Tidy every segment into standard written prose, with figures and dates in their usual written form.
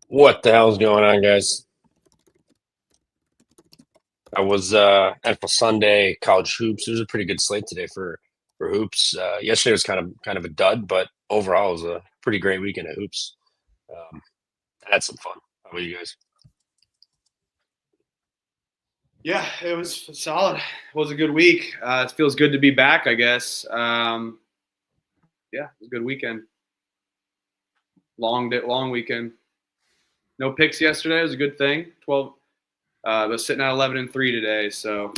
What the hell's going on, guys? I was NFL Sunday college hoops. It was a pretty good slate today for hoops. Yesterday was kind of a dud, but overall it was a pretty great weekend at hoops. Um, I had some fun. How about you guys? Yeah, it was solid. It was a good week. It feels good to be back, I guess. Yeah, it was a good weekend. Long weekend. No picks yesterday. It was a good thing. 12. But sitting at 11-3 today, so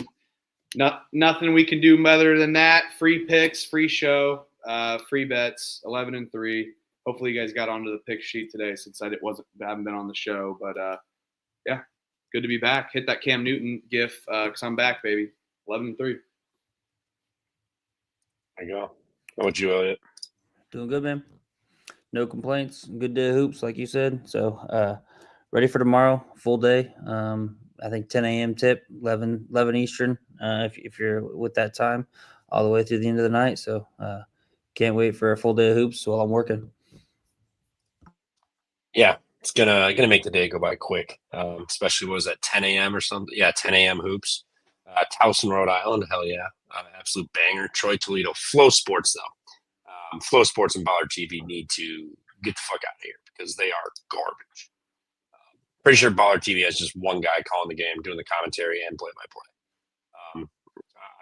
nothing we can do better than that. Free picks, free show, free bets. 11-3. Hopefully, you guys got onto the pick sheet today since I haven't been on the show. But yeah, good to be back. Hit that Cam Newton gif because I'm back, baby. 11-3. There you go. How about you, Elliot? Doing good, man. No complaints. Good day of hoops, like you said. So ready for tomorrow. Full day. I think 10 a.m. tip, 11 Eastern, if you're with that time, all the way through the end of the night. So can't wait for a full day of hoops while I'm working. Yeah, it's gonna make the day go by quick. Especially what was that 10 a.m. or something? Yeah, 10 a.m. hoops. Towson, Rhode Island. Hell yeah, absolute banger. Troy, Toledo. Flow Sports though. Flow Sports and Ballard TV need to get the fuck out of here because they are garbage. Pretty sure Ballard TV has just one guy calling the game, doing the commentary and play-by-play.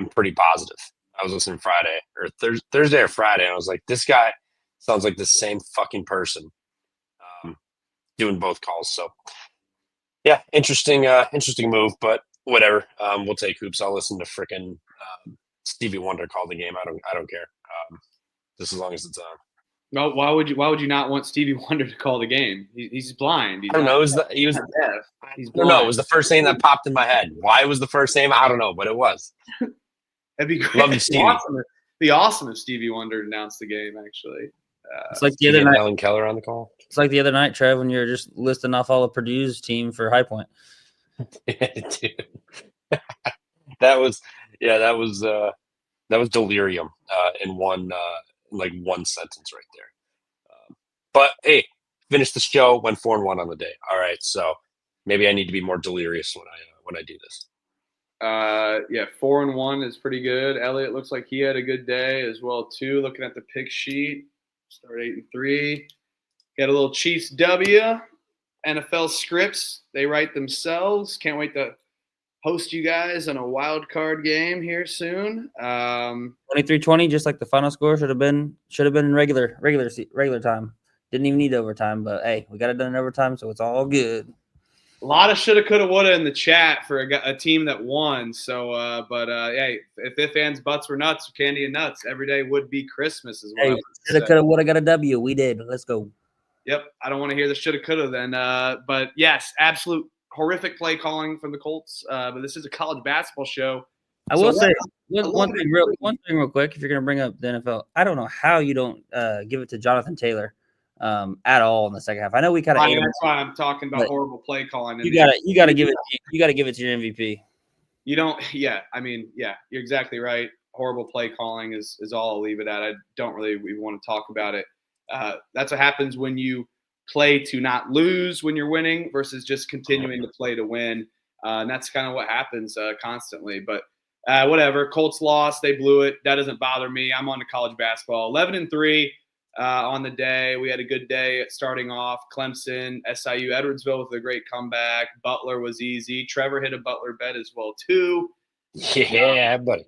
I'm pretty positive. I was listening Friday or Thursday or Friday, and I was like, this guy sounds like the same fucking person doing both calls. So, yeah, interesting move, but whatever. We'll take hoops. I'll listen to frickin' Stevie Wonder call the game. I don't care. Just as long as it's on. No, why would you not want Stevie Wonder to call the game? He's blind. I don't know. He was deaf. He's I don't know. It was the first name that popped in my head. Why it was the first name? I don't know, but it was. That'd be great. Love you, Stevie. It'd be awesome if Stevie Wonder announced the game. Actually, it's like the other night. Ellen Keller on the call. It's like the other night, Trev, when you were just listing off all of Purdue's team for High Point. Dude. that was delirium in one sentence right there. But hey, finished the show, went 4-1 on the day. All right, so maybe I need to be more delirious when I do this. Yeah, 4-1 is pretty good. Elliot looks like he had a good day as well too. Looking at the pick sheet, start 8-3. Got a little Chiefs W. NFL scripts, they write themselves. Can't wait to host you guys on a wild card game here soon. 23-20, just like the final score should have been in regular time. Didn't even need overtime, but hey, we got it done in overtime, so it's all good. A lot of shoulda, coulda, woulda in the chat for a team that won. So, hey, if fans' butts were nuts, candy and nuts, every day would be Christmas as well. Hey, shoulda, coulda, woulda got a W. We did. Let's go. Yep. I don't want to hear the shoulda, coulda then. But yes, absolute horrific play calling from the Colts. But this is a college basketball show. I will say one thing real quick. If you're going to bring up the NFL, I don't know how you don't give it to Jonathan Taylor at all in the second half. I know we kind of. That's why I'm talking about horrible play calling. You got to give it to your MVP. You don't. Yeah. I mean, yeah, you're exactly right. Horrible play calling is all I'll leave it at. I don't really even want to talk about it. That's what happens when you play to not lose when you're winning versus just continuing to play to win. And that's kind of what happens constantly. But whatever. Colts lost. They blew it. That doesn't bother me. I'm on to college basketball. 11-3 on the day. We had a good day starting off. Clemson, SIU, Edwardsville with a great comeback. Butler was easy. Trevor hit a Butler bet as well too. Yeah, buddy.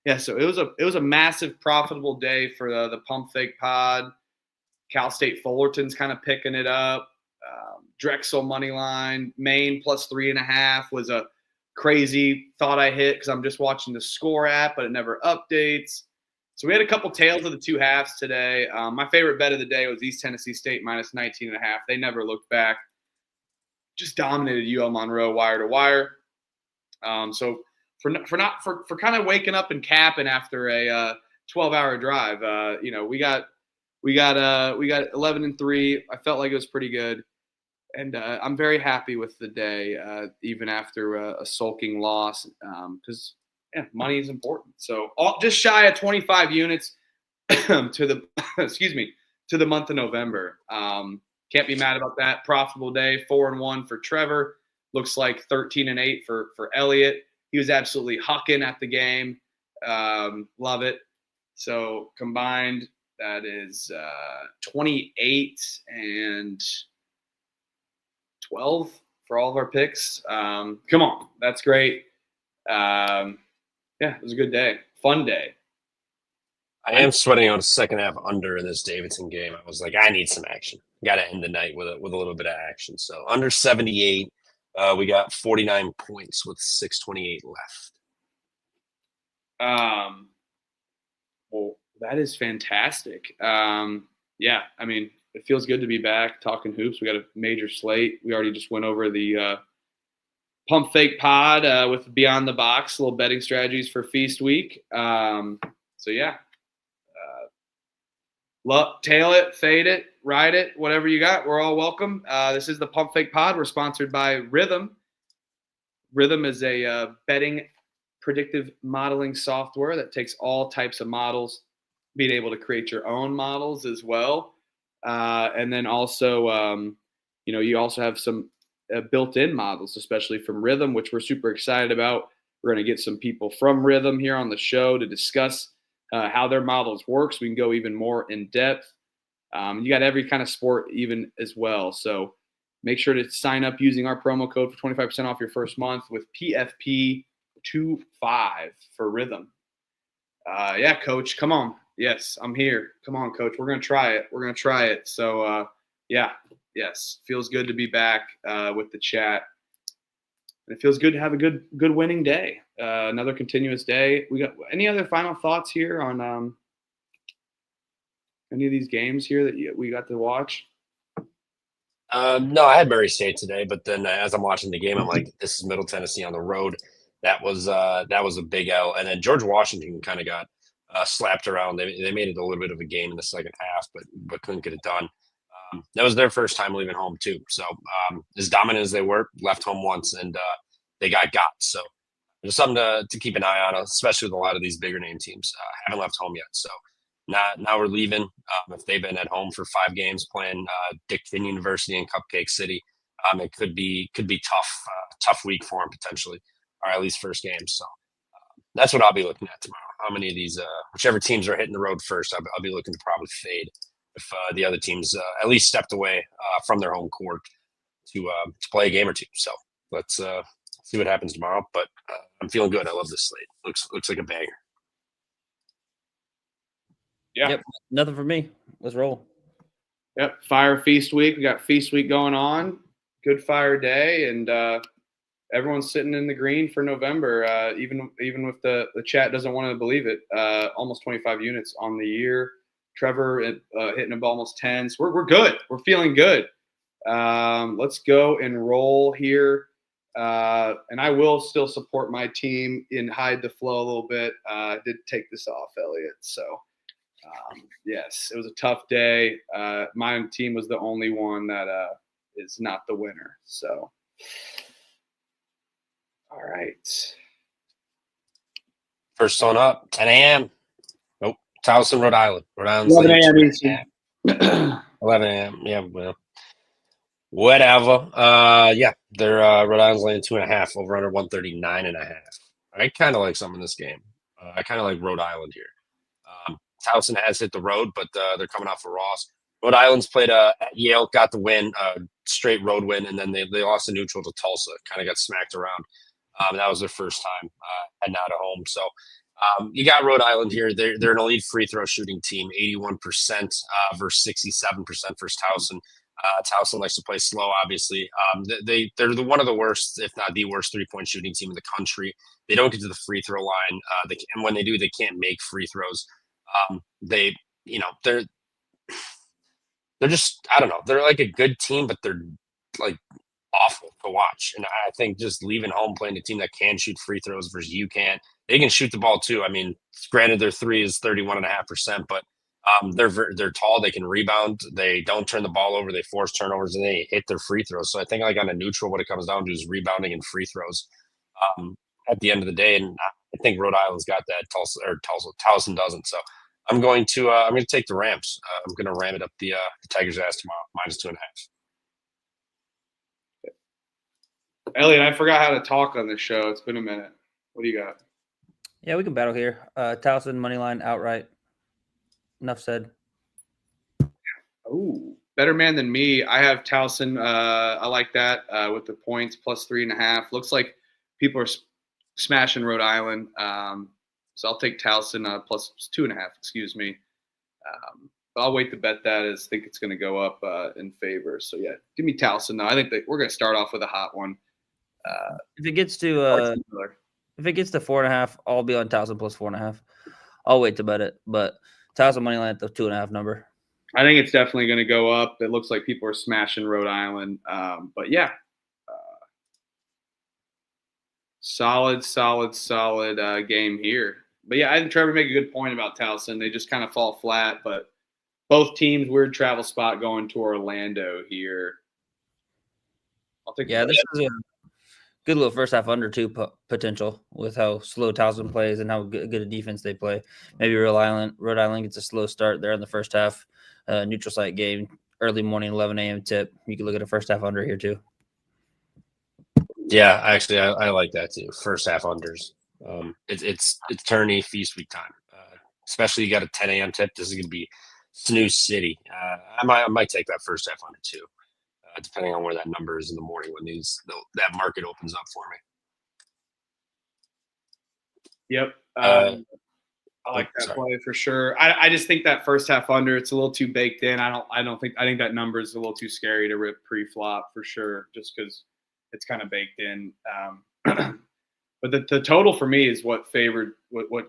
Yeah, so it was a massive profitable day for the Pump Fake Pod. Cal State Fullerton's kind of picking it up. Drexel money line, Maine plus 3.5 was a crazy thought I hit because I'm just watching the score app, but it never updates. So we had a couple tails of the two halves today. My favorite bet of the day was East Tennessee State minus 19.5. They never looked back. Just dominated UL Monroe wire to wire. So for kind of waking up and capping after a 12-hour drive, we got 11-3. I felt like it was pretty good, and I'm very happy with the day, even after a sulking loss, because money is important. So just shy of 25 units to the month of November. can't be mad about that. Profitable day, 4-1 for Trevor. Looks like 13-8 for Elliott. He was absolutely hucking at the game. Love it. So combined, that is 28 and 12 for all of our picks. Come on, that's great. Yeah, it was a good day, fun day. I am sweating out a second half under in this Davidson game. I was like, I need some action. Got to end the night with a little bit of action. So under 78, we got 49 points with 6:28 left. Well, that is fantastic. Yeah, I mean, it feels good to be back talking hoops. We got a major slate. We already just went over the Pump Fake Pod with Beyond the Box, little betting strategies for Feast Week. So yeah, tail it, fade it, ride it, whatever you got. We're all welcome. This is the Pump Fake Pod. We're sponsored by Rhythm. Rhythm is a betting predictive modeling software that takes all types of models, being able to create your own models as well. And then also, you also have some built-in models, especially from Rhythm, which we're super excited about. We're going to get some people from Rhythm here on the show to discuss how their models work, so we can go even more in depth. You got every kind of sport even as well. So make sure to sign up using our promo code for 25% off your first month with PFP25 for Rhythm. Yeah, Coach, come on. Yes, I'm here. Come on, Coach. We're going to try it. So, yeah, yes, feels good to be back with the chat. And it feels good to have a good winning day. Another continuous day. We got any other final thoughts here on any of these games here that we got to watch? No, I had Murray State today, but then as I'm watching the game, I'm like, this is Middle Tennessee on the road. That was a big L. And then George Washington kind of got slapped around. They made it a little bit of a game in the second half, but couldn't get it done. That was their first time leaving home too. So as dominant as they were, left home once, and they got. So there's something to keep an eye on, especially with a lot of these bigger name teams. Haven't left home yet. So now we're leaving. If they've been at home for 5 games playing Dick King University in Cupcake City, it could be tough week for them potentially, or at least first game. So that's what I'll be looking at tomorrow. How many of these, whichever teams are hitting the road first, I'll be looking to probably fade if the other teams at least stepped away from their home court to play a game or two. So let's see what happens tomorrow. But I'm feeling good. I love this slate. Looks like a banger. Yeah. Yep. Nothing for me. Let's roll. Yep. Fire Feast Week. We got Feast Week going on. Good fire day, and everyone's sitting in the green for November. Even with the chat doesn't want to believe it. Almost 25 units on the year. Trevor hitting about almost 10. So we're good. We're feeling good. Let's go and roll here. And I will still support my team and hide the flow a little bit. I did take this off, Elliott. So, yes, it was a tough day. My team was the only one that is not the winner. So, all right. First one up, 10 a.m. Nope, Towson, Rhode Island. Rhode Island's 11 late. a.m. Eastern. 11 a.m. Yeah, well, whatever. Yeah, they're Rhode Island's laying 2.5 over under 139.5. I kind of like some in this game. I kind of like Rhode Island here. Towson has hit the road, but they're coming off a loss. Rhode Island's played at Yale, got the win, straight road win, and then they lost a neutral to Tulsa. Kind of got smacked around. That was their first time heading out of home. So you got Rhode Island here. They're an elite free throw shooting team, 81% versus 67% versus Towson. Towson likes to play slow, obviously. They're one of the worst, if not the worst, 3-point shooting team in the country. They don't get to the free throw line, and when they do, they can't make free throws. They're just, I don't know. They're like a good team, but they're like awful to watch. And I think just leaving home playing a team that can shoot free throws versus you can't. They can shoot the ball too. I mean, granted, their 3 is 31.5%, but they're tall. They can rebound. They don't turn the ball over. They force turnovers and they hit their free throws. So I think like on a neutral, what it comes down to is rebounding and free throws at the end of the day. And I think Rhode Island's got that. Towson doesn't. So I'm going to take the Rams. I'm going to ram it up the Tigers' ass tomorrow, -2.5. Elliot, I forgot how to talk on this show. It's been a minute. What do you got? Yeah, we can battle here. Towson money line outright. Enough said. Oh, better man than me. I have Towson. I like that with the points +3.5. Looks like people are smashing Rhode Island. So I'll take Towson +2.5. Excuse me. But I'll wait to bet that as think it's going to go up in favor. So yeah, give me Towson though. I think that we're going to start off with a hot one. If it gets to 4.5, I'll be on Towson +4.5. I'll wait to bet it, but Towson money line at the 2.5 number. I think it's definitely going to go up. It looks like people are smashing Rhode Island. But yeah, solid game here. But yeah, I think Trevor made a good point about Towson. They just kind of fall flat, but both teams, weird travel spot going to Orlando here. I'll take this is a good little first half under two potential with how slow Towson plays and how good a defense they play. Maybe Rhode Island gets a slow start there in the first half. Neutral site game, early morning, 11 a.m. tip. You can look at a first half under here too. Yeah, actually, I like that too. First half unders. It's tourney feast week time. Especially you got a 10 a.m. tip. This is going to be snooze city. I might take that first half under too, depending on where that number is in the morning when that market opens up for me. Yep. I like that play for sure. I just think that first half under, it's a little too baked in. I think that number is a little too scary to rip pre-flop for sure, just because it's kind of baked in. But the total for me is what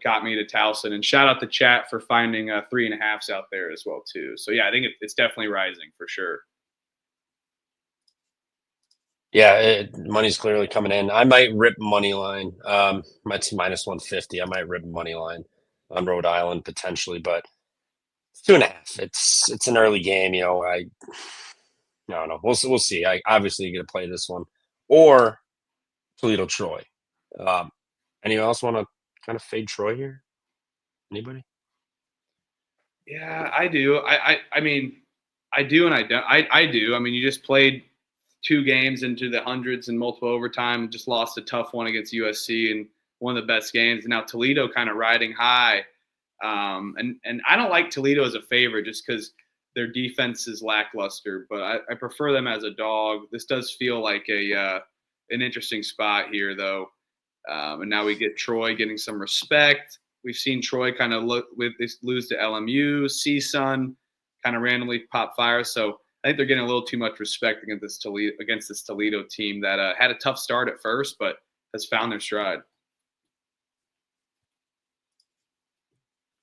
got me to Towson. And shout out to chat for finding 3.5s out there as well too. So yeah, I think it's definitely rising for sure. Yeah, money's clearly coming in. I might rip money line. Might -150. I might rip money line on Rhode Island potentially, but it's 2.5. It's an early game, I don't know. We'll see. I obviously going to play this one or Toledo Troy. Anyone else want to kind of fade Troy here? Anybody? Yeah, I do. I mean, I do and I don't. I do. I mean, you just played 2 games into the hundreds and multiple overtime and just lost a tough one against USC and one of the best games. And now Toledo kind of riding high. And I don't like Toledo as a favorite just because their defense is lackluster, but I prefer them as a dog. This does feel like an interesting spot here, though. And now we get Troy getting some respect. We've seen Troy kind of lose to LMU, CSUN, kind of randomly pop fire. So I think they're getting a little too much respect against this Toledo team that had a tough start at first, but has found their stride.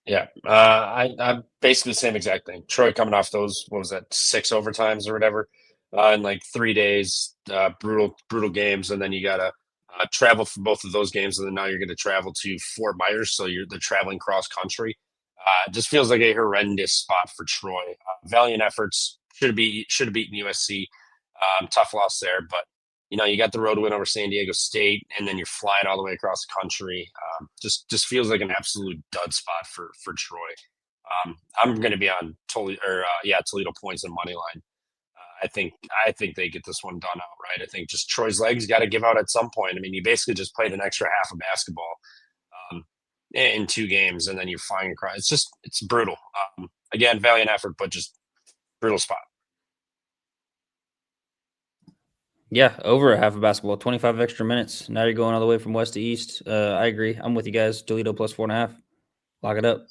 Yeah, I'm basically the same exact thing. Troy coming off those, 6 overtimes or whatever, in like 3 days, brutal games, and then you gotta travel for both of those games, and then now you're going to travel to Fort Myers, so they're traveling cross country. It just feels like a horrendous spot for Troy. Valiant efforts, should have beaten USC. Tough loss there, but you got the road win over San Diego State, and then you're flying all the way across the country. Just feels like an absolute dud spot for Troy. I'm going to be on Toledo points and money line. I think they get this one done outright. I think just Troy's legs got to give out at some point. I mean, you basically just played an extra half of basketball in 2 games, and then you're flying across. It's brutal. Again, valiant effort, but just brutal spot. Yeah, over a half of basketball, 25 extra minutes. Now you're going all the way from west to east. I agree. I'm with you guys. Toledo +4.5. Lock it up.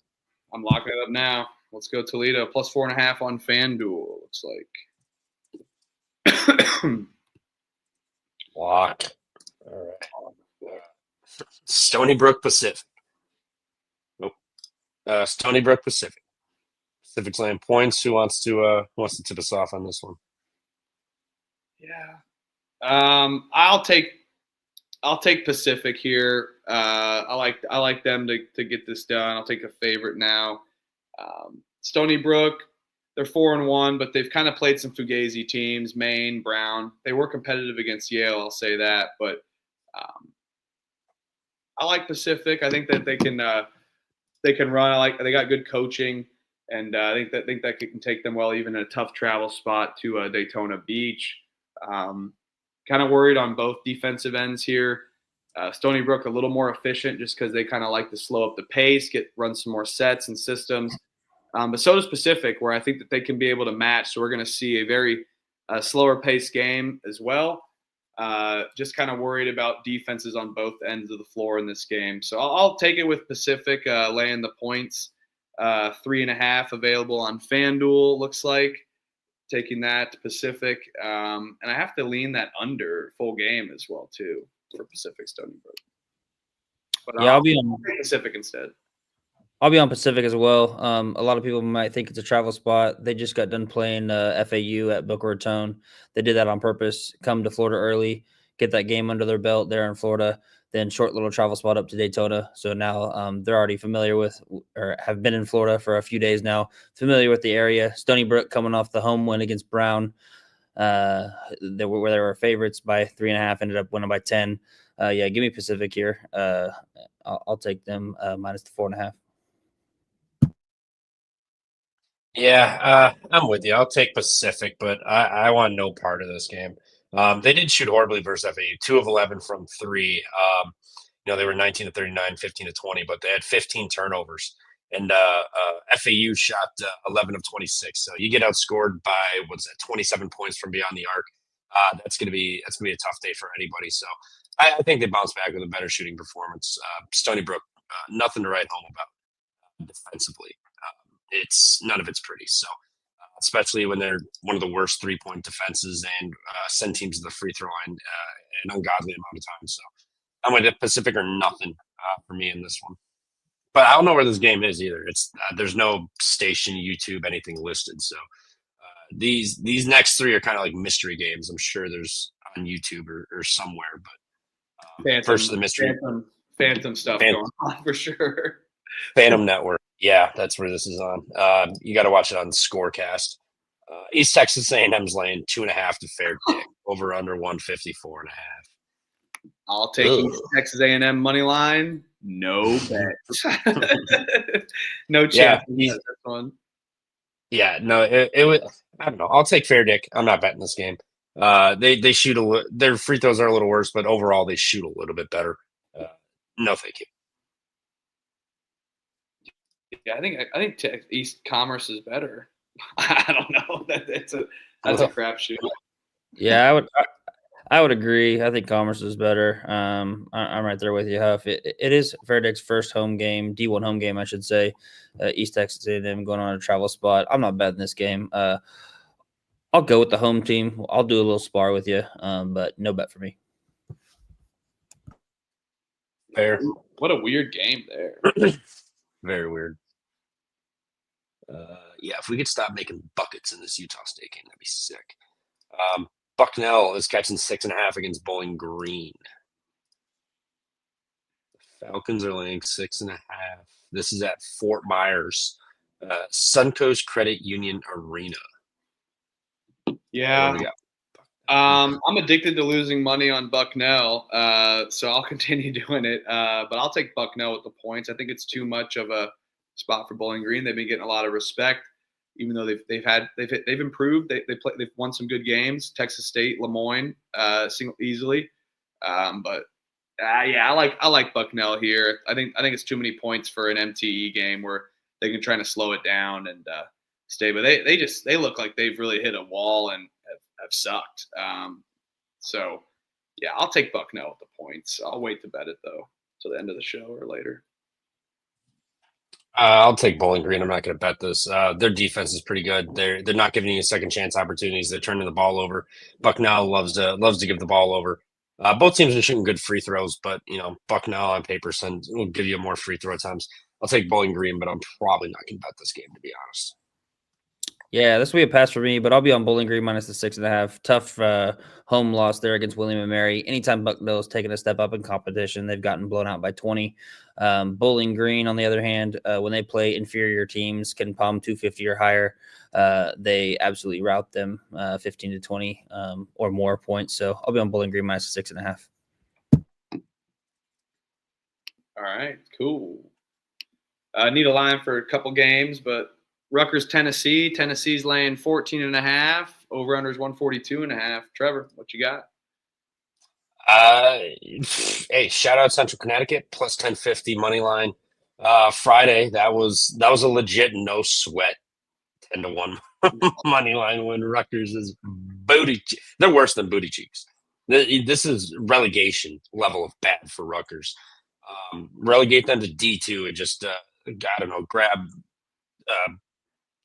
I'm locking it up now. Let's go Toledo +4.5 on FanDuel. Looks like. Lock. All right. Stony Brook Pacific. Nope. Stony Brook Pacific. Pacific's laying points. Who wants to tip us off on this one? Yeah. I'll take Pacific here. I like them to get this done. I'll take a favorite now. Stony Brook, they're 4-1, but they've kind of played some fugazi teams, Maine, Brown. They were competitive against Yale, I'll say that. But I like Pacific. I think that they can they can run. They got good coaching, and I think that can take them well, even in a tough travel spot to Daytona Beach. Kind of worried on both defensive ends here. Stony Brook a little more efficient just because they kind of like to slow up the pace, run some more sets and systems. But so does Pacific, where I think that they can be able to match. So we're going to see a very slower pace game as well. Just kind of worried about defenses on both ends of the floor in this game. So I'll take it with Pacific laying the points. 3.5 available on FanDuel, looks like. Taking that to Pacific. And I have to lean that under full game as well, too, for Pacific Stony Brook. But Yeah, I'll be on Pacific instead. I'll be on Pacific as well. A lot of people might think it's a travel spot. They just got done playing FAU at Boca Raton. They did that on purpose. Come to Florida early, get that game under their belt there in Florida, then short little travel spot up to Daytona. So now they're already familiar with or have been in Florida for a few days now, familiar with the area. Stony Brook coming off the home win against Brown, where they were favorites by 3.5, ended up winning by 10. Yeah, give me Pacific here. I'll take them minus the 4.5. Yeah, I'm with you. I'll take Pacific, but I want no part of this game. They did shoot horribly versus FAU, 2 of 11 from 3. They were 19 to 39, 15 to 20, but they had 15 turnovers. And FAU shot 11 of 26. So you get outscored by 27 points from beyond the arc. That's gonna be a tough day for anybody. So I think they bounce back with a better shooting performance. Stony Brook, nothing to write home about defensively. None of it's pretty. So, especially when they're one of the worst 3-point defenses and send teams to the free throw line an ungodly amount of time. So, I'm with it. Pacific or nothing for me in this one. But I don't know where this game is either. It's there's no station, YouTube, anything listed. So, these next 3 are kind of like mystery games. I'm sure there's on YouTube or somewhere. But first the mystery, Phantom stuff going on for sure. Phantom Network. Yeah, that's where this is on. You got to watch it on Scorecast. East Texas A&M's laying 2.5 to fair kick over under 154.5. I'll take East Texas A&M money line. No bet. No chance. Yeah, This one. Yeah, no, it would. I don't know. I'll take fair dick. I'm not betting this game. They shoot their free throws are a little worse, but overall they shoot a little bit better. No, thank you. Yeah, I think East Commerce is better. I don't know. That's a crapshoot. Yeah, I would agree. I think Commerce is better. I'm right there with you, Huff. It is Fairdick's first home game, D1 home game, I should say. East Texas A&M going on a travel spot. I'm not betting this game. I'll go with the home team. I'll do a little spar with you, but no bet for me. Fair. What a weird game there. Very weird. Yeah, if we could stop making buckets in this Utah State game, that'd be sick. Bucknell is catching 6.5 against Bowling Green. The Falcons are laying 6.5. This is at Fort Myers, Suncoast Credit Union Arena. Yeah. I'm addicted to losing money on Bucknell, so I'll continue doing it. But I'll take Bucknell with the points. I think it's too much of a spot for Bowling Green. They've been getting a lot of respect, even though they've improved. They've won some good games. Texas State, Lemoyne, easily. But I like Bucknell here. I think it's too many points for an MTE game where they can try to slow it down and stay. But they look like they've really hit a wall and have sucked. So yeah, I'll take Bucknell with the points. I'll wait to bet it though till the end of the show or later. I'll take Bowling Green. I'm not going to bet this. Their defense is pretty good. They're not giving you second chance opportunities. They're turning the ball over. Bucknell loves to give the ball over. Both teams are shooting good free throws, but Bucknell on paper will give you more free throw attempts. I'll take Bowling Green, but I'm probably not going to bet this game, to be honest. Yeah, this will be a pass for me, but I'll be on Bowling Green minus the 6.5. Tough home loss there against William & Mary. Anytime Bucknell's taken a step up in competition, they've gotten blown out by 20. Bowling Green, on the other hand, when they play inferior teams, can palm 250 or higher. They absolutely rout them 15 to 20 or more points. So I'll be on Bowling Green minus the 6.5. All right, cool. Need a line for a couple games, but Rutgers, Tennessee. Tennessee's laying 14.5. Over under is 142.5. Trevor, what you got? Hey, shout out Central Connecticut plus 1050 money line. Friday that was a legit no sweat 10-1 money line when Rutgers is they're worse than booty cheeks. This is relegation level of bad for Rutgers. Relegate them to D2 and just I don't know, grab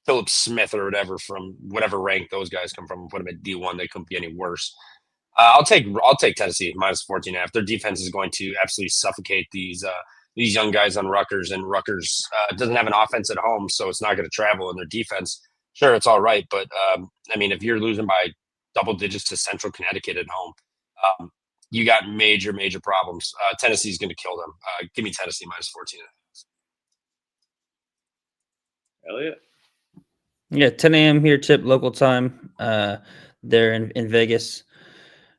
Philip Smith or whatever from whatever rank those guys come from and put them at D1. They couldn't be any worse. I'll take Tennessee minus 14.5. Their defense is going to absolutely suffocate these young guys on Rutgers, and Rutgers doesn't have an offense at home, so it's not going to travel. And their defense, sure, it's all right, but I mean, if you're losing by double digits to Central Connecticut at home, you got major problems. Tennessee's going to kill them. Give me Tennessee minus 14.5. Elliot. Yeah, 10 a.m. here, tip local time. There in Vegas.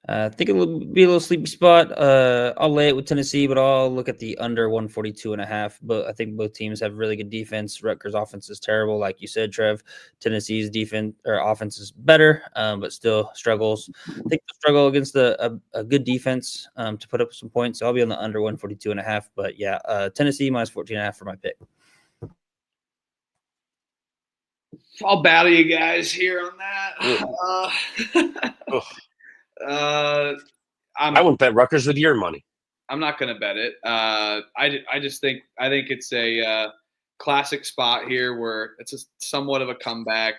I think it'll be a little sleepy spot. I'll lay it with Tennessee, but I'll look at the under 142.5. But I think both teams have really good defense. Rutgers' offense is terrible, like you said, Trev. Tennessee's defense or offense is better, but still struggles. I think they'll struggle against a good defense to put up some points. So I'll be on the under 142.5. But yeah, Tennessee minus 14.5 for my pick. I'll battle you guys here on that. I wouldn't bet Rutgers with your money. I'm not going to bet it. I think it's a classic spot here where it's somewhat of a comeback.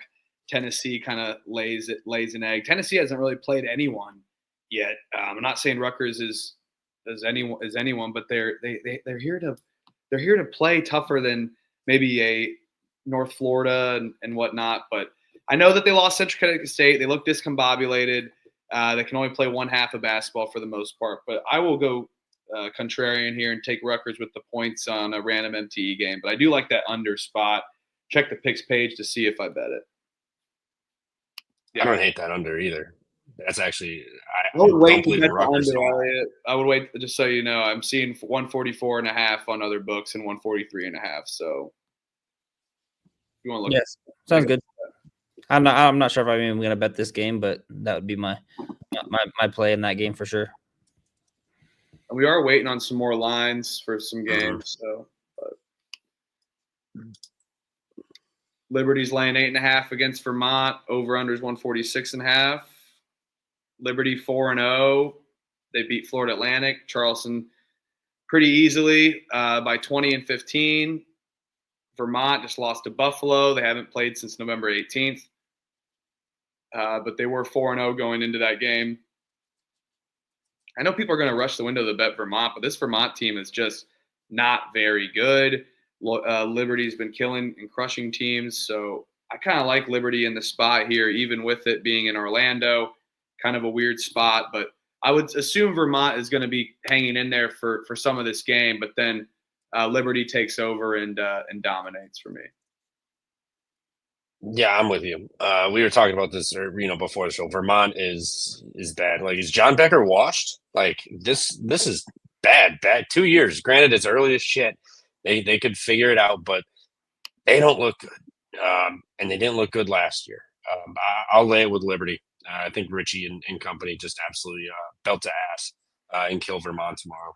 Tennessee kind of lays an egg. Tennessee hasn't really played anyone yet. I'm not saying Rutgers is anyone, but they're here to play tougher than maybe a North Florida and whatnot. But I know that they lost Central Connecticut State. They look discombobulated. They can only play one half of basketball for the most part. But I will go contrarian here and take Rutgers with the points on a random MTE game. But I do like that under spot. Check the picks page to see if I bet it. Yeah. I don't hate that under either. That's actually I would wait to bet the under, Elliot. I would wait, just so you know. I'm seeing 144.5 on other books and 143.5. So you want to look? Yes, sounds good. I'm not sure if I'm even going to bet this game, but that would be my play in that game for sure. And we are waiting on some more lines for some games. So, Liberty's laying 8.5 against Vermont. Over under is 146.5. Liberty 4-0. They beat Florida Atlantic. Charleston pretty easily by 20 and 15. Vermont just lost to Buffalo. They haven't played since November 18th. But they were 4-0 going into that game. I know people are going to rush the window to bet Vermont, but this Vermont team is just not very good. Liberty's been killing and crushing teams, so I kind of like Liberty in the spot here, even with it being in Orlando. Kind of a weird spot, but I would assume Vermont is going to be hanging in there for some of this game, but then Liberty takes over and dominates for me. Yeah, I'm with you. We were talking about this, before the show. Vermont is bad. Like, is John Becker washed? Like, this is bad. 2 years. Granted, it's early as shit. They could figure it out, but they don't look good. And they didn't look good last year. I'll lay it with Liberty. I think Richie and company just absolutely belt to ass and kill Vermont tomorrow.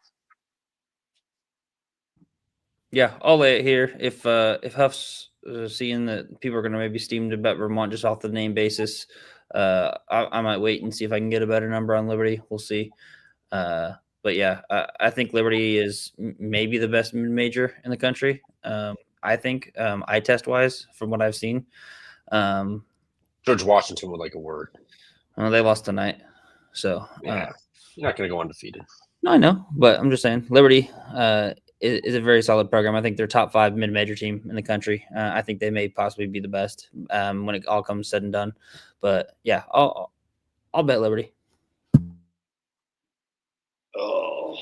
Yeah, I'll lay it here. If Huff's seeing that people are going to maybe steam to bet Vermont just off the name basis, I might wait and see if I can get a better number on Liberty. We'll see. But yeah, I think Liberty is maybe the best mid-major in the country. I think eye test wise, from what I've seen. George Washington would like a word. Well, they lost tonight, so yeah, you're not going to go undefeated. No, I know, but I'm just saying Liberty is a very solid program. I think they're top 5 mid-major team in the country. I think they may possibly be the best when it all comes said and done. But yeah, I'll bet Liberty. Oh,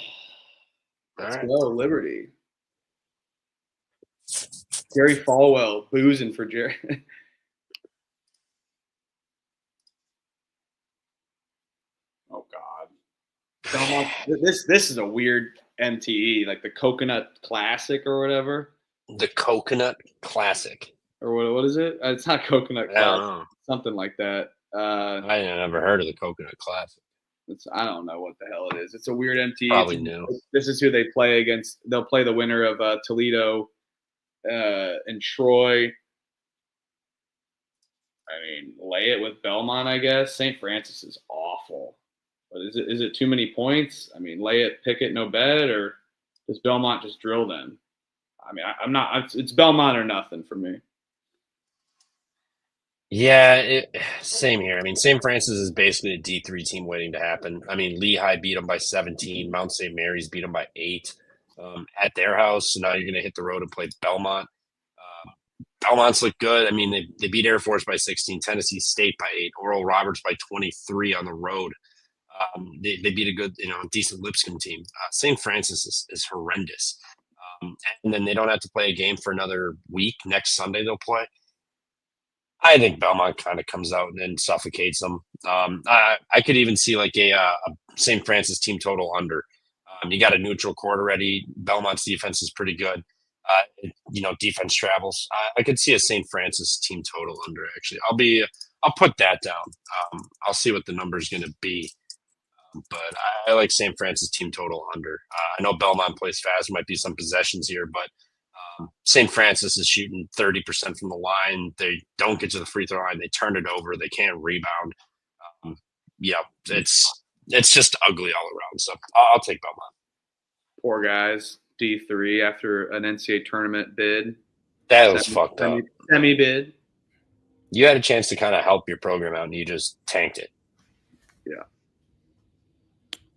let's right. go Liberty. Jerry Falwell boozing for Jerry. Oh God, this is a weird MTE, like the Coconut Classic or whatever. The Coconut Classic. Or what is it? It's not Coconut I don't Classic. know. Something like that. I never heard of the Coconut Classic. I don't know what the hell it is. It's a weird MT. Probably new. This is who they play against. They'll play the winner of Toledo and Troy. I mean, lay it with Belmont, I guess. St. Francis is awful. But is it too many points? I mean, lay it, pick it, no bet, or does Belmont just drill them? I mean, I'm not. It's Belmont or nothing for me. Yeah, same here. I mean, St. Francis is basically a D3 team waiting to happen. I mean, Lehigh beat them by 17. Mount St. Mary's beat them by 8 at their house. So now you're going to hit the road and play Belmont. Belmont's look good. I mean, they beat Air Force by 16, Tennessee State by 8, Oral Roberts by 23 on the road. They beat a good, decent Lipscomb team. St. Francis is horrendous. And then they don't have to play a game for another week. Next Sunday they'll play. I think Belmont kind of comes out and suffocates them. I could even see like a St. Francis team total under. You got a neutral court already. Belmont's defense is pretty good. Defense travels. I could see a St. Francis team total under. Actually, I'll put that down. I'll see what the number is going to be. But I like St. Francis team total under. I know Belmont plays fast. There might be some possessions here, but St. Francis is shooting 30% from the line. They don't get to the free throw line. They turn it over. They can't rebound. It's just ugly all around. So I'll take Belmont. Poor guys. D3 after an NCAA tournament bid. That was fucked up. Semi bid. You had a chance to kind of help your program out, and you just tanked it. Yeah.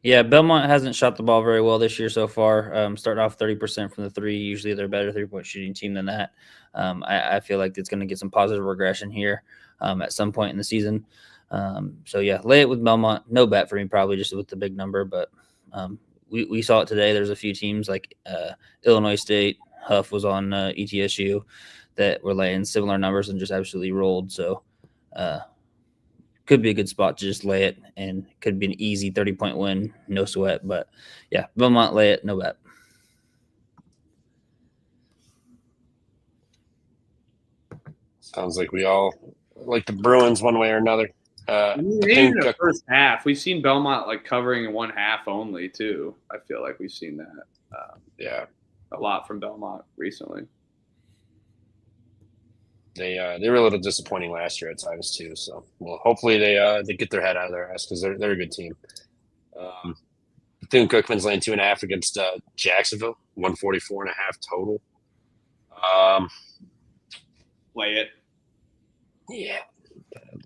Yeah, Belmont hasn't shot the ball very well this year so far. Starting off 30% from the three. Usually they're a better three-point shooting team than that. I feel like it's going to get some positive regression here at some point in the season. Lay it with Belmont. No bet for me probably just with the big number, but we saw it today. There's a few teams like Illinois State. Huff was on ETSU that were laying similar numbers and just absolutely rolled. So could be a good spot to just lay it, and could be an easy 30-point win, no sweat. But yeah, Belmont, lay it, no bet. Sounds like we all like the Bruins one way or another. Maybe in the first half, we've seen Belmont like covering in one half only too. I feel like we've seen that. A lot from Belmont recently. They were a little disappointing last year at times too. So hopefully they get their head out of their ass because they're a good team. Bethune-Cookman's laying 2.5 against Jacksonville, 144.5 total. Lay it. Yeah,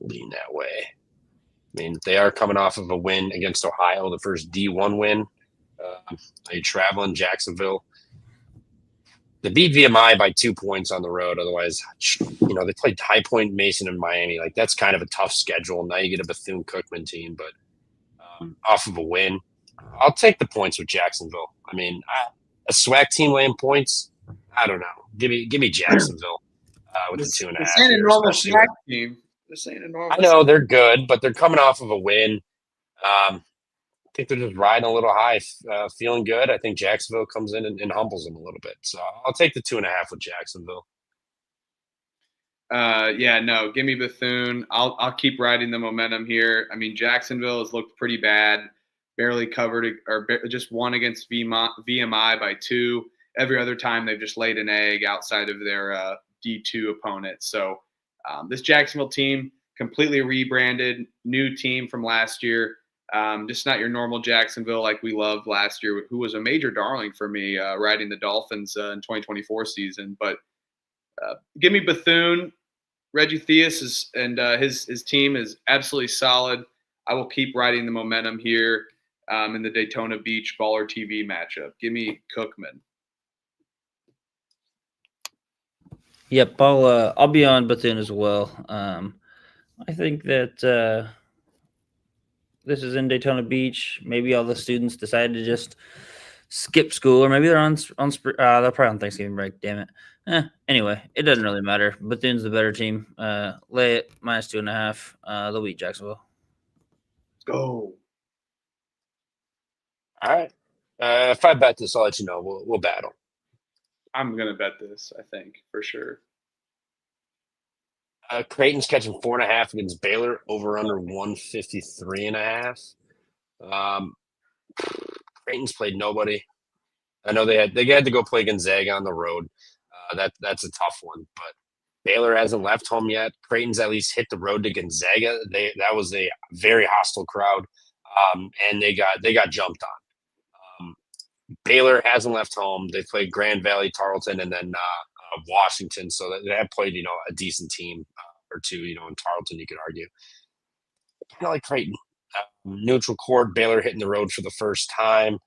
lean that way. I mean, they are coming off of a win against Ohio, the first D1 win. They traveling Jacksonville. They beat VMI by 2 points on the road. Otherwise, they played High Point, Mason, and Miami. Like, that's kind of a tough schedule. Now you get a Bethune-Cookman team, but off of a win. I'll take the points with Jacksonville. I mean, a SWAC team laying points, I don't know. Give me Jacksonville with the 2.5. This ain't a normal SWAC team. This ain't a normal. I know they're good, but they're coming off of a win. I think they're just riding a little high, feeling good. I think Jacksonville comes in and humbles them a little bit. So I'll take the 2.5 with Jacksonville. Give me Bethune. I'll keep riding the momentum here. I mean, Jacksonville has looked pretty bad, barely covered or just won against VMI by 2. Every other time they've just laid an egg outside of their D2 opponent. So this Jacksonville team completely rebranded, new team from last year. Just not your normal Jacksonville like we loved last year, who was a major darling for me riding the Dolphins in 2024 season. But give me Bethune. Reggie Theus his team is absolutely solid. I will keep riding the momentum here in the Daytona Beach Baller TV matchup. Give me Cookman. Yep, I'll be on Bethune as well. I think that this is in Daytona Beach. Maybe all the students decided to just skip school, or maybe they're they're probably on Thanksgiving break. Damn it. Anyway, it doesn't really matter. Bethune's the better team. Lay it -2.5. They'll beat Jacksonville. Let's go. All right. If I bet this, I'll let you know. We'll battle. I'm gonna bet this. I think for sure. Creighton's catching 4.5 against Baylor, over under 153.5. Um, Creighton's played nobody. I know they had to go play Gonzaga on the road. That's a tough one, but Baylor hasn't left home yet. Creighton's at least hit the road to Gonzaga. That was a very hostile crowd, and they got jumped on. Baylor hasn't left home. They played Grand Valley, Tarleton, and then Washington. So they have played a decent team or two. In Tarleton, you could argue. Kind of like Creighton, neutral court. Baylor hitting the road for the first time.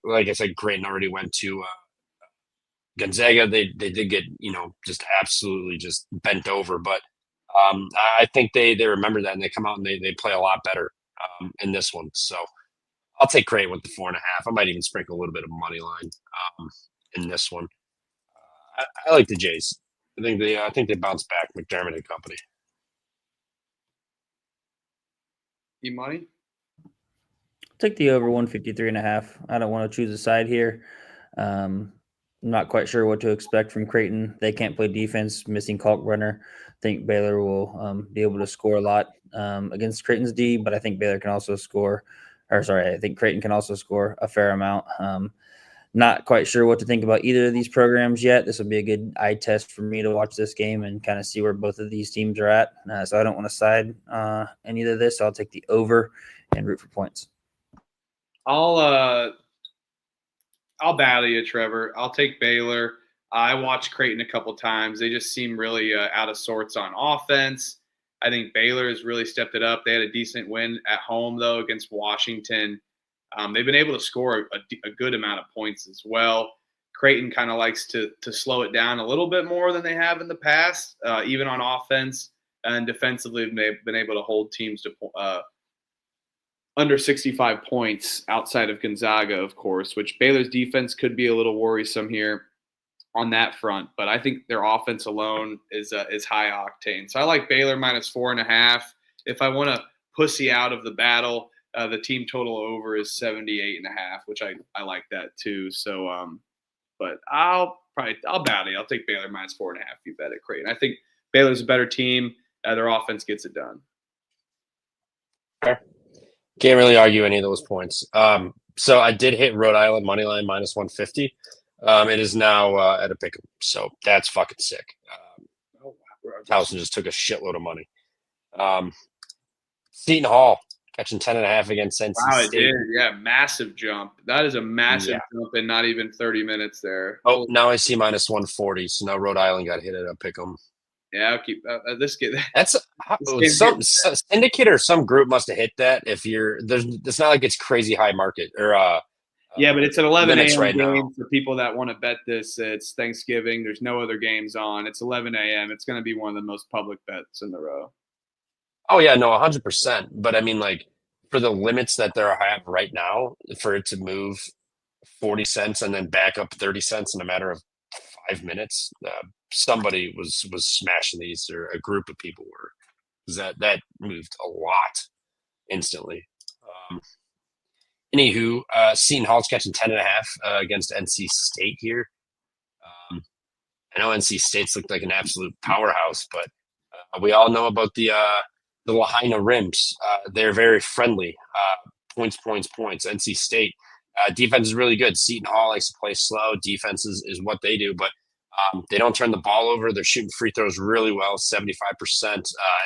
Like I said, Creighton already went to Gonzaga. They did get just absolutely just bent over, but I think they remember that and they come out and they play a lot better in this one. So I'll take Creighton with the 4.5. I might even sprinkle a little bit of money line in this one. I like the Jays. I think they bounce back. McDermott and company. E-money? Take the over 153.5. I don't want to choose a side here. I'm not quite sure what to expect from Creighton. They can't play defense, missing Kalkbrenner. I think Baylor will be able to score a lot against Creighton's D, but I think Baylor can also score. I think Creighton can also score a fair amount. Not quite sure what to think about either of these programs yet. This will be a good eye test for me to watch this game and kind of see where both of these teams are at. So I don't want to side in either of this. So I'll take the over and root for points. I'll battle you, Trevor. I'll take Baylor. I watched Creighton a couple times. They just seem really out of sorts on offense. I think Baylor has really stepped it up. They had a decent win at home, though, against Washington. They've been able to score a good amount of points as well. Creighton kind of likes to slow it down a little bit more than they have in the past, even on offense. And defensively, they've been able to hold teams to under 65 points outside of Gonzaga, of course, which Baylor's defense could be a little worrisome here on that front. But I think their offense alone is high octane. So I like Baylor minus 4.5. If I want to pussy out of the battle, the team total over is 78.5, which I like that too. So, but I'll battle you. I'll take Baylor minus 4.5 if you bet at Creighton. I think Baylor's a better team. Their offense gets it done. Fair. Can't really argue any of those points. So I did hit Rhode Island money line minus 150. It is now at a pick 'em, so that's fucking sick. Towson just took a shitload of money. Seton Hall catching 10.5 against NC State. It did. Yeah, massive jump. That is a massive jump in not even 30 minutes there. Oh, now I see minus 140. So now Rhode Island got hit at a pick 'em. Yeah, I'll keep this. That's some syndicate or some group must have hit that. If it's not like it's crazy high market or yeah, but it's an 11 a.m. right game now. for people that want to bet this. It's Thanksgiving. There's no other games on. It's 11 a.m. It's going to be one of the most public bets in the row. Oh yeah, no, 100%. But I mean, like for the limits that there have right now, for it to move 40 cents and then back up 30 cents in a matter of 5 minutes, somebody was smashing these, or a group of people were. That moved a lot instantly. Anywho, Seton Hall's catching 10.5 against NC State here. I know NC State's looked like an absolute powerhouse, but we all know about the Lahaina Rims. They're very friendly. Points. NC State defense is really good. Seton Hall likes to play slow. Defense is what they do, but they don't turn the ball over. They're shooting free throws really well, 75%.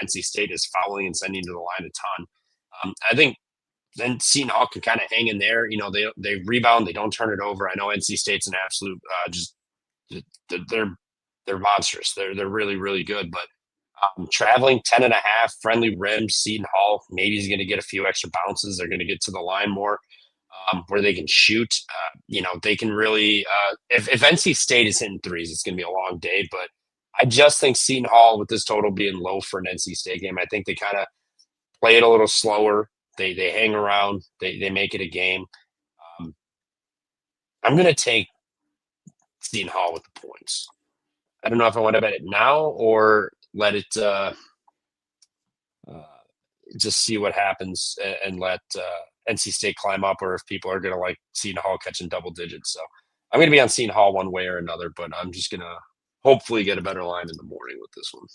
NC State is fouling and sending to the line a ton. I think then Seton Hall can kind of hang in there. They rebound. They don't turn it over. I know NC State's an absolute they're monstrous. They're really, really good. But traveling 10.5, friendly rims, Seton Hall maybe is going to get a few extra bounces. They're going to get to the line more. Where they can shoot. They can really if NC State is hitting threes, it's going to be a long day. But I just think Seton Hall, with this total being low for an NC State game, I think they kind of play it a little slower. They hang around. They make it a game. I'm going to take Seton Hall with the points. I don't know if I want to bet it now or let it just see what happens and let NC State climb up, or if people are going to like Seton Hall catching double digits. So I'm going to be on Seton Hall one way or another, but I'm just going to hopefully get a better line in the morning with this one.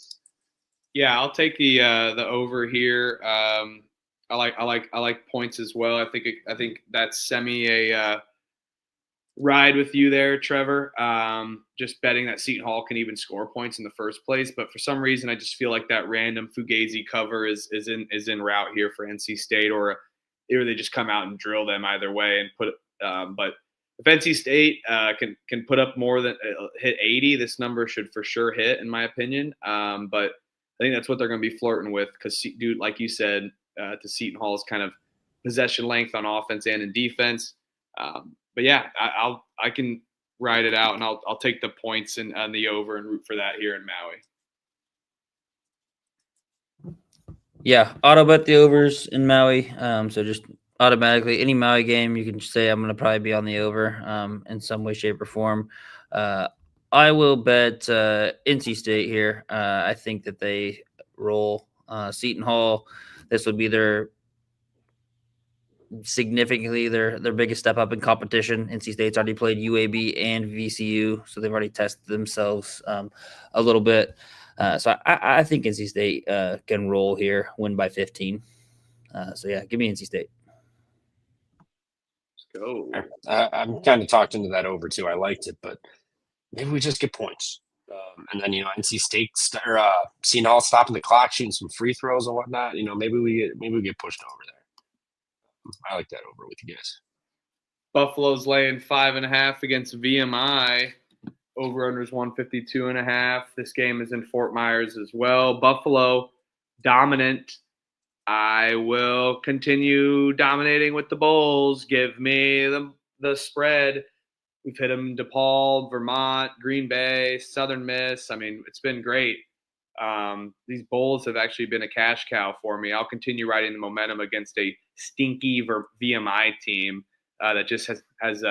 Yeah, I'll take the over here. I like points as well. I think that's a ride with you there, Trevor. Just betting that Seton Hall can even score points in the first place, but for some reason, I just feel like that random Fugazi cover is in route here for NC State, or they just come out and drill them either way and put. But if NC State can put up more than hit 80, this number should for sure hit, in my opinion. But I think that's what they're going to be flirting with because, dude, like you said, to Seton Hall's kind of possession length on offense and in defense. But yeah, I can ride it out, and I'll take the points on the over and root for that here in Maui. Yeah, auto bet the overs in Maui. So just automatically any Maui game, you can just say I'm going to probably be on the over in some way, shape, or form. I will bet NC State here. I think that they roll Seton Hall. This would be their biggest step up in competition. NC State's already played UAB and VCU, so they've already tested themselves a little bit. So I think NC State can roll here, win by 15. So yeah, give me NC State. Let's go. I'm kind of talked into that over too. I liked it, but maybe we just get points. And then, NC State or Seton Hall stopping the clock, shooting some free throws and whatnot. Maybe we get pushed over there. I like that over with you guys. Buffalo's laying 5.5 against VMI. Over-unders 152.5. This game is in Fort Myers as well. Buffalo dominant. I will continue dominating with the Bulls. Give me the spread. We've hit them DePaul, Vermont, Green Bay, Southern Miss. I mean, it's been great. These Bulls have actually been a cash cow for me. I'll continue riding the momentum against a stinky VMI team that just has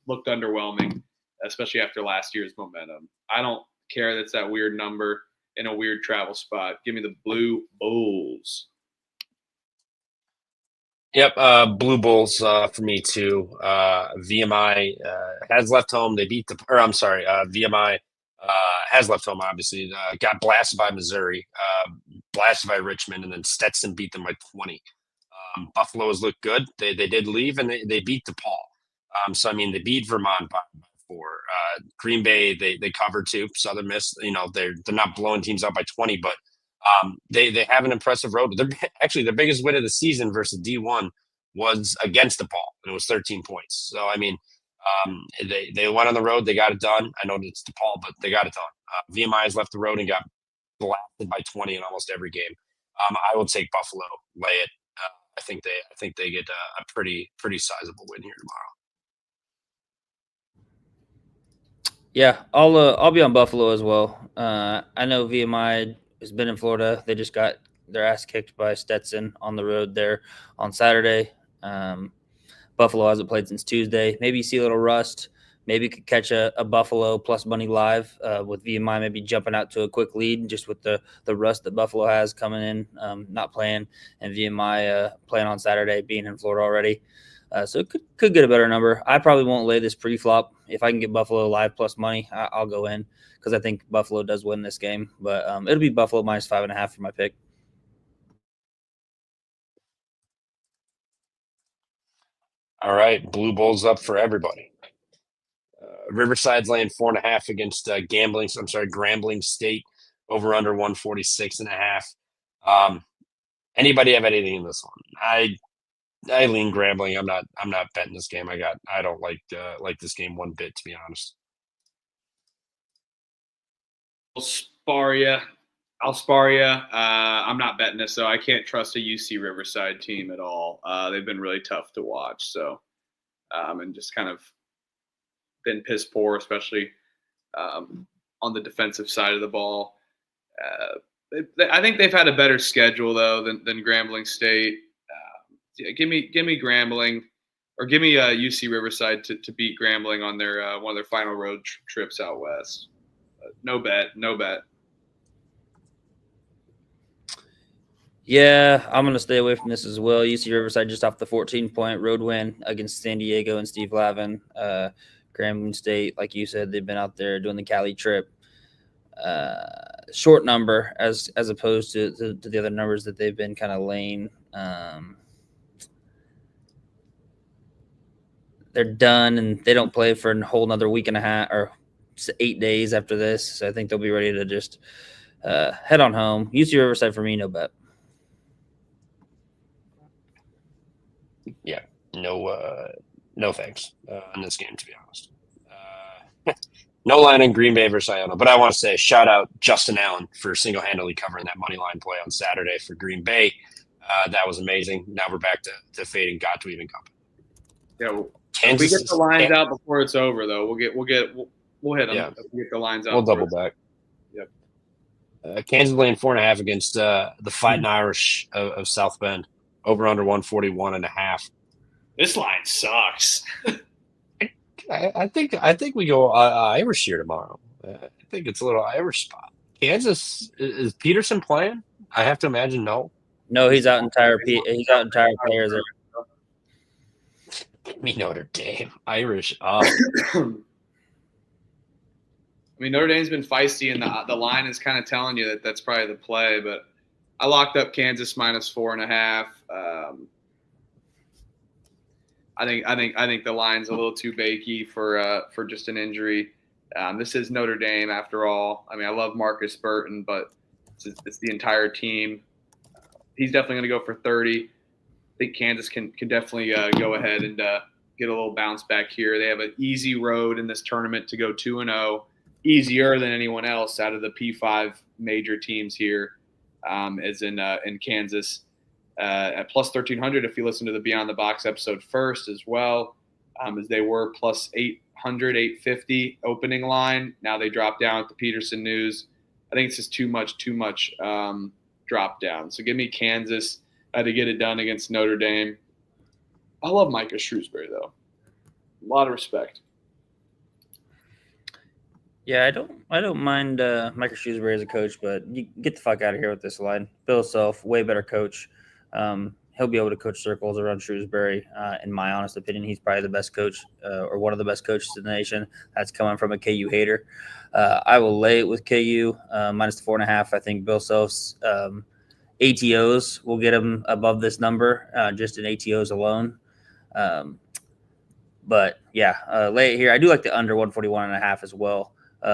looked underwhelming, especially after last year's momentum. I don't care that's that weird number in a weird travel spot. Give me the Blue Bulls. Yep, Blue Bulls for me too. VMI has left home. They beat VMI has left home, obviously. Got blasted by Missouri, blasted by Richmond, and then Stetson beat them by 20. Buffalo has looked good. They did leave, and they beat DePaul. So, I mean, they beat Vermont by 4. Green Bay, they covered too. Southern Miss, they're not blowing teams out by 20, but they have an impressive road. Actually, their biggest win of the season versus D1 was against DePaul, and it was 13 points. So, I mean, they went on the road. They got it done. I know it's DePaul, but they got it done. VMI has left the road and got blasted by 20 in almost every game. I will take Buffalo, lay it. I think they get a pretty sizable win here tomorrow. Yeah, I'll be on Buffalo as well. I know VMI has been in Florida. They just got their ass kicked by Stetson on the road there on Saturday. Buffalo hasn't played since Tuesday. Maybe you see a little rust. Maybe you could catch a Buffalo plus money live with VMI maybe jumping out to a quick lead just with the rust that Buffalo has coming in, not playing, and VMI playing on Saturday, being in Florida already. So it could get a better number. I probably won't lay this pre-flop. If I can get Buffalo live plus money, I'll go in because I think Buffalo does win this game. But it'll be Buffalo minus 5.5 for my pick. All right, Blue Bulls up for everybody. Riverside's laying 4.5 against Grambling State, over under 146.5. Anybody have anything in this one? I lean Grambling. I'm not betting this game. I don't like this game one bit, to be honest. I'll spar you. I'm not betting this, so I can't trust a UC Riverside team at all. They've been really tough to watch, so and just kind of been piss poor, especially on the defensive side of the ball. I think they've had a better schedule though than Grambling State. Give me Grambling, or give me UC Riverside to beat Grambling on their one of their final road trips out west. No bet. Yeah, I'm going to stay away from this as well. UC Riverside just off the 14-point road win against San Diego and Steve Lavin. Grambling State, like you said, they've been out there doing the Cali trip. Short number as opposed to the other numbers that they've been kind of laying. They're done, and they don't play for a whole another week and a half or 8 days after this. So I think they'll be ready to just head on home. UC Riverside for me, no bet. Yeah, no thanks in this game, to be honest. No line in Green Bay versus Iona, but I want to say shout out Justin Allen for single-handedly covering that money line play on Saturday for Green Bay. That was amazing. Now we're back to fading God to even come. Yeah, well, Kansas, if we get the lines out before it's over, though, we'll hit them. Yeah. If we get the lines out. We'll double back. Yep. Kansas laying 4.5 against the Fighting Irish of South Bend. Over under 141.5. This line sucks. I think we go Irish here tomorrow. I think it's a little Irish spot. Kansas, is Peterson playing? I have to imagine no. No, he's out entire players. Give me Notre Dame. Irish up. I mean, Notre Dame's been feisty, and the line is kind of telling you that that's probably the play. But I locked up Kansas minus 4.5. I think the line's a little too bakey for just an injury. This is Notre Dame after all. I mean, I love Marcus Burton, but it's the entire team. He's definitely going to go for 30. I think Kansas can definitely go ahead and get a little bounce back here. They have an easy road in this tournament to go 2-0, easier than anyone else out of the P5 major teams here, as in Kansas. At plus 1,300 if you listen to the Beyond the Box episode first as well, as they were plus 800, 850 opening line. Now they drop down at the Peterson News. I think it's just too much drop down. So give me Kansas to get it done against Notre Dame. I love Micah Shrewsbury, though. A lot of respect. Yeah, I don't mind Micah Shrewsbury as a coach, but you get the fuck out of here with this line. Bill Self, way better coach. He'll be able to coach circles around Shrewsbury. In my honest opinion, he's probably the best coach or one of the best coaches in the nation. That's coming from a KU hater. I will lay it with KU minus 4.5. I think Bill Self's ATOs will get him above this number just in ATOs alone. But yeah, lay it here. I do like the under 141.5 as well.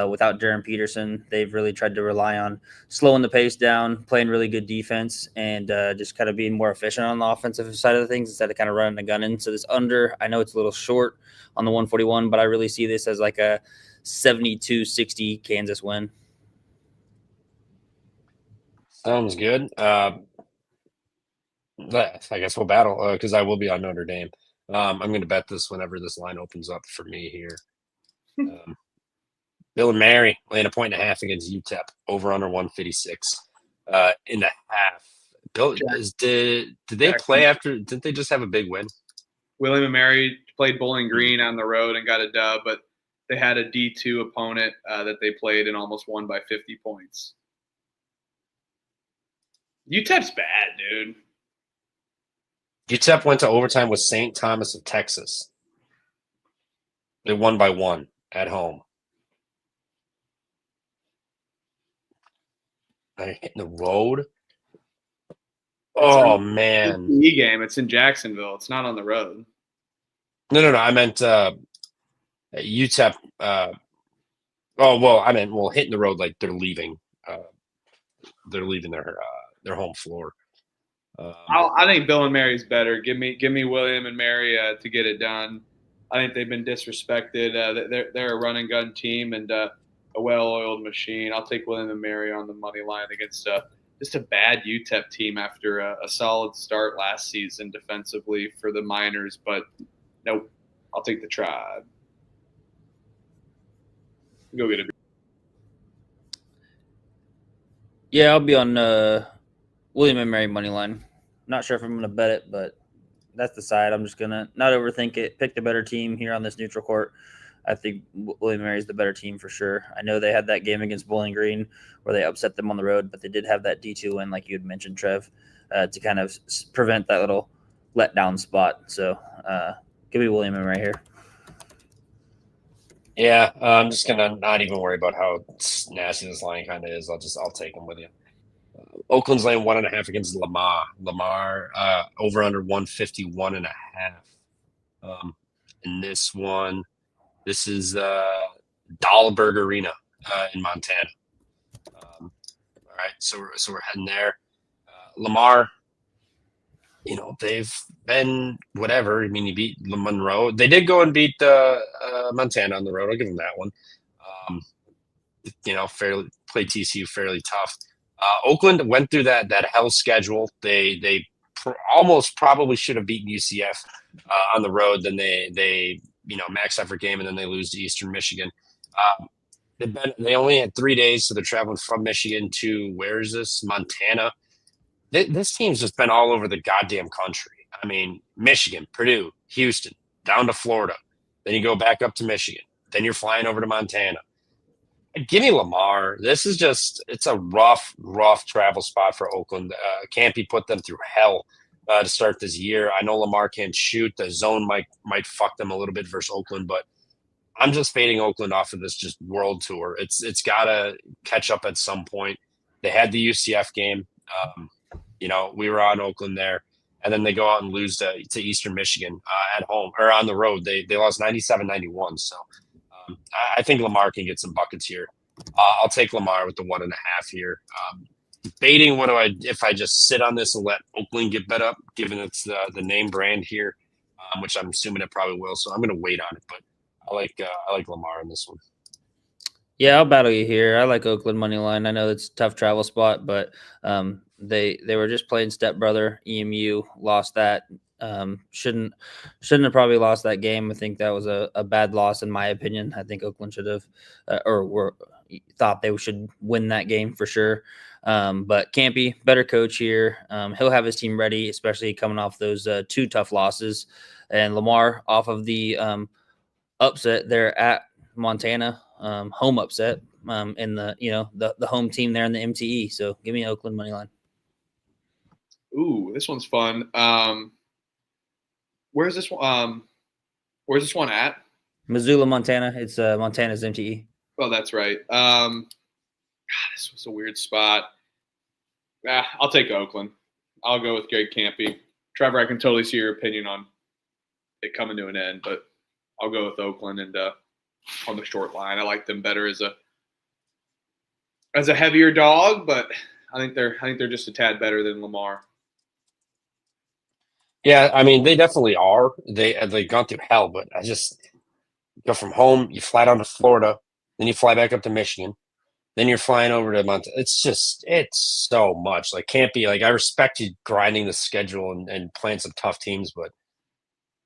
Without Darren Peterson, they've really tried to rely on slowing the pace down, playing really good defense, and just kind of being more efficient on the offensive side of the things instead of kind of running the gun in. So this under, I know it's a little short on the 141, but I really see this as like a 72-60 Kansas win. Sounds good. I guess we'll battle because I will be on Notre Dame. I'm going to bet this whenever this line opens up for me here. Bill and Mary laying 1.5 against UTEP over under 156.5. Bill, did they play after? Didn't they just have a big win? William and Mary played Bowling Green on the road and got a dub, but they had a D2 opponent that they played and almost won by 50 points. UTEP's bad, dude. UTEP went to overtime with St. Thomas of Texas. They won by 1 at home. They're hitting the road. Oh, man. It's the game. It's in Jacksonville. It's not on the road. No. I meant UTEP. Hitting the road like they're leaving. They're leaving their home floor. I think Bill and Mary's better. Give me William and Mary to get it done. I think they've been disrespected. They're a run and gun team and a well-oiled machine. I'll take William and Mary on the money line against just a bad UTEP team after a solid start last season defensively for the Miners. But nope, I'll take the Tribe. Go get it. Yeah, I'll be on William and Mary money line. Not sure if I'm going to bet it, but that's the side. I'm just going to not overthink it. Pick the better team here on this neutral court. I think William & Mary is the better team for sure. I know they had that game against Bowling Green where they upset them on the road, but they did have that D2 win, like you had mentioned, Trev, to kind of prevent that little letdown spot. So give me William & Mary here. Yeah, I'm just gonna not even worry about how nasty this line kind of is. I'll take them with you. Oakland's laying 1.5 against Lamar. Lamar over under 151.5. In this one, this is Dahlberg Arena in Montana. All right, so we're heading there. Lamar, they've been whatever. I mean, you beat Monroe. They did go and beat Montana on the road. I'll give them that one. Um, fairly played TCU fairly tough. Oakland went through that hell schedule. They almost probably should have beaten UCF on the road. Then they max effort game, and then they lose to Eastern Michigan. They only had 3 days, so they're traveling from Michigan to where is this? Montana. This team's just been all over the goddamn country. I mean, Michigan, Purdue, Houston, down to Florida. Then you go back up to Michigan. Then you're flying over to Montana. Give me Lamar. This is it's a rough travel spot for Oakland. Campy put them through hell to start this year. I know Lamar can't shoot. The zone might fuck them a little bit versus Oakland, but I'm just fading Oakland off of this just world tour. It's got to catch up at some point. They had the UCF game. We were on Oakland there, and then they go out and lose to Eastern Michigan at home or on the road. They lost 97-91. So I think Lamar can get some buckets here. I'll take Lamar with the 1.5 here. Debating if I just sit on this and let Oakland get bet up, given it's the name brand here, which I'm assuming it probably will. So I'm going to wait on it, but I like Lamar in this one. Yeah, I'll battle you here. I like Oakland money line. I know it's a tough travel spot, but they were just playing stepbrother. EMU lost that. Shouldn't have probably lost that game. I think that was a bad loss in my opinion. I think Oakland should have thought they should win that game for sure. But Campy, better coach here. He'll have his team ready, especially coming off those 2 tough losses. And Lamar off of the upset there at Montana, home upset in the home team there in the MTE. So give me Oakland money line. Ooh, this one's fun. Where's this one? Where's this one at? Missoula, Montana. It's Montana's MTE. Oh, that's right. This was a weird spot. I'll take Oakland. I'll go with Greg Campy. Trevor, I can totally see your opinion on it coming to an end, but I'll go with Oakland and on the short line. I like them better as a heavier dog, but I think they're just a tad better than Lamar. Yeah, I mean they definitely are. They've gone through hell, but I just go from home. You fly down to Florida, then you fly back up to Michigan, then you're flying over to Montana. It's so much. Like can't be like I respect you grinding the schedule and playing some tough teams, but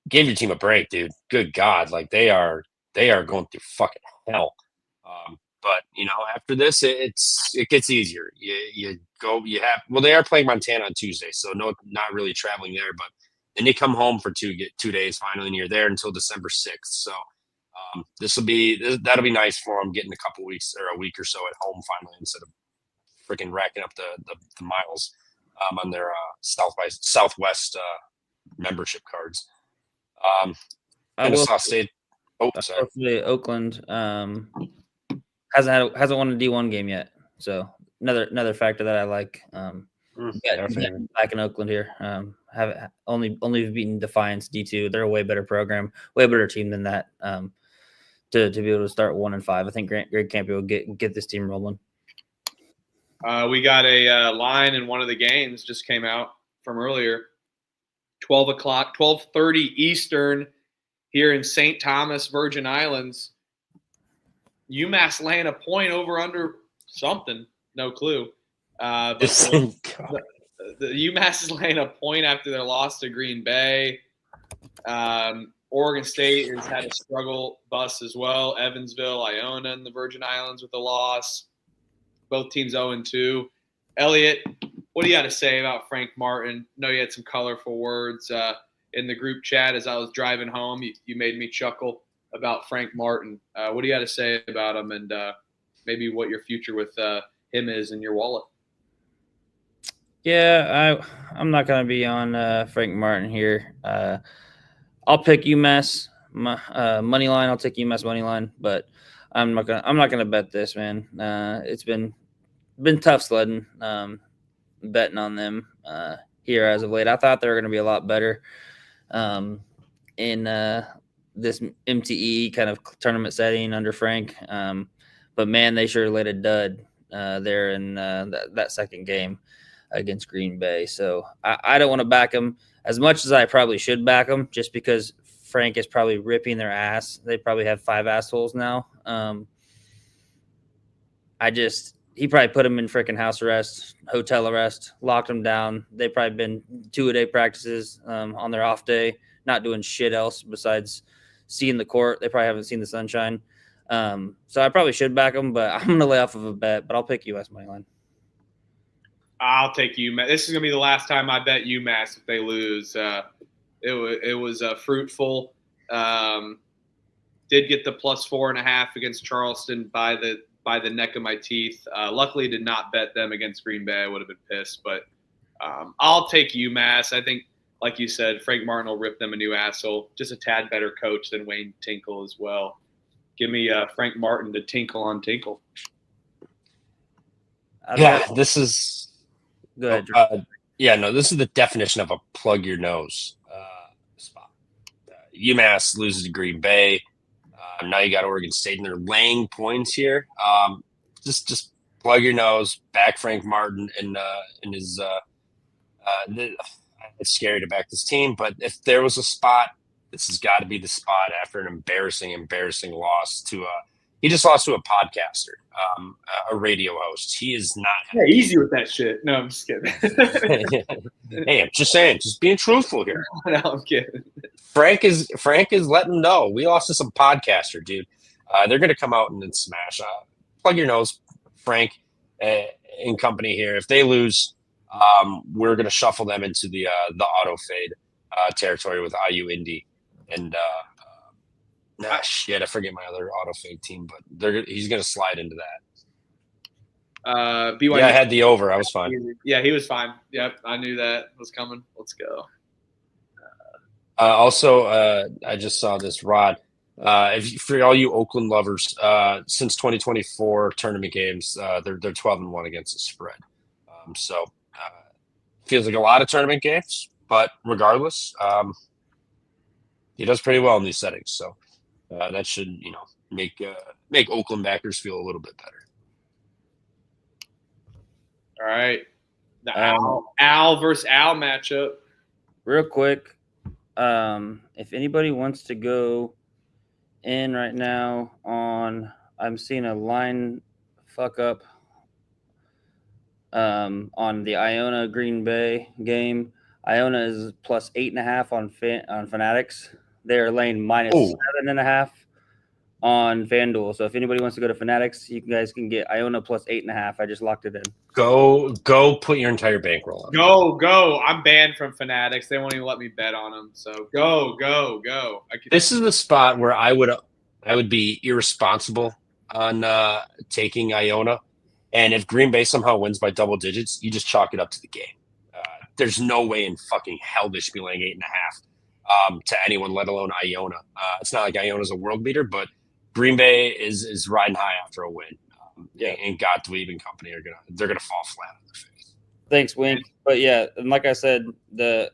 give your team a break, dude. Good God, like they are going through fucking hell. But after this, it gets easier. They are playing Montana on Tuesday, so no, not really traveling there. But then you come home for 2 days finally, and you're there until December 6th. So that'll be nice for them getting a couple weeks or a week or so at home finally instead of freaking racking up the miles on their Southwest membership cards. Kennesaw State. Oh, sorry. Oakland hasn't won a D1 game yet, so another factor that I like. Back in Oakland here, have only beaten Defiance D2. They're a way better program, way better team than that. To be able to start 1-5, I think Greg Campy will get this team rolling. We got a line in one of the games just came out from earlier. 12 o'clock, 12:30 Eastern here in St. Thomas, Virgin Islands. UMass laying a point over under something. No clue. But the UMass is laying a point after their loss to Green Bay. Oregon State has had a struggle bus as well. Evansville, Iona in the Virgin Islands with a loss. Both teams 0-2. Elliot, what do you got to say about Frank Martin? I know you had some colorful words in the group chat as I was driving home. You made me chuckle about Frank Martin. What do you got to say about him and maybe what your future with him is in your wallet? Yeah, I'm not going to be on Frank Martin here. I'll pick UMass money line. I'll take UMass money line, but I'm not gonna bet this, man. It's been tough sledding, betting on them here as of late. I thought they were gonna be a lot better in this MTE kind of tournament setting under Frank, but man, they sure laid a dud there in that second game against Green Bay. So I don't want to back them as much as I probably should back them, just because Frank is probably ripping their ass. They probably have 5 assholes now. He probably put them in freaking house arrest, hotel arrest, locked them down. They've probably been 2-a-day practices on their off day, not doing shit else besides seeing the court. They probably haven't seen the sunshine. So I probably should back them, but I'm going to lay off of a bet, but I'll pick US money line. I'll take UMass. This is going to be the last time I bet UMass if they lose. It was fruitful. Did get the +4.5 against Charleston by the neck of my teeth. Luckily, did not bet them against Green Bay. I would have been pissed, but I'll take UMass. I think, like you said, Frank Martin will rip them a new asshole. Just a tad better coach than Wayne Tinkle as well. Give me Frank Martin to tinkle on tinkle. This is – go ahead. This is the definition of a plug your nose spot. UMass loses to Green Bay. Now you got Oregon State, and they're laying points here. Just plug your nose, back Frank Martin, and his. It's scary to back this team, but if there was a spot, this has got to be the spot after an embarrassing loss to he just lost to a podcaster, a radio host. He is not. Yeah, easy with that shit. No, I'm just kidding. Hey, I'm just saying, just being truthful here. No, I'm kidding. Frank is letting them know we lost to some podcaster, dude. They're going to come out and then smash. Plug your nose, Frank and company here. If they lose, we're going to shuffle them into the auto fade territory with IU Indy and I forget my other auto fade team, but he's going to slide into that. BYU. Yeah, I had the over. I was fine. Yeah, he was fine. Yep, I knew that was coming. Let's go. Also, I just saw this, Rod. For all you Oakland lovers, since 2024 tournament games, they're 12-1 against the spread. So feels like a lot of tournament games, but regardless, he does pretty well in these settings. So that should make Oakland backers feel a little bit better. All right, the Al versus Al matchup. Real quick. If anybody wants to go in right now I'm seeing a line fuck up on the Iona Green Bay game. Iona is +8.5 on Fanatics. They're laying -7.5 on FanDuel. So if anybody wants to go to Fanatics, you guys can get Iona +8.5. I just locked it in. Go put your entire bankroll on. Go. I'm banned from Fanatics. They won't even let me bet on them. So go. This is the spot where I would be irresponsible on taking Iona. And if Green Bay somehow wins by double digits, you just chalk it up to the game. There's no way in fucking hell they should be laying 8.5 to anyone, let alone Iona. It's not like Iona's a world beater, but Green Bay is riding high after a win. And Gottlieb and company they're gonna fall flat on their face. Thanks, Wink. But yeah, and like I said, they'll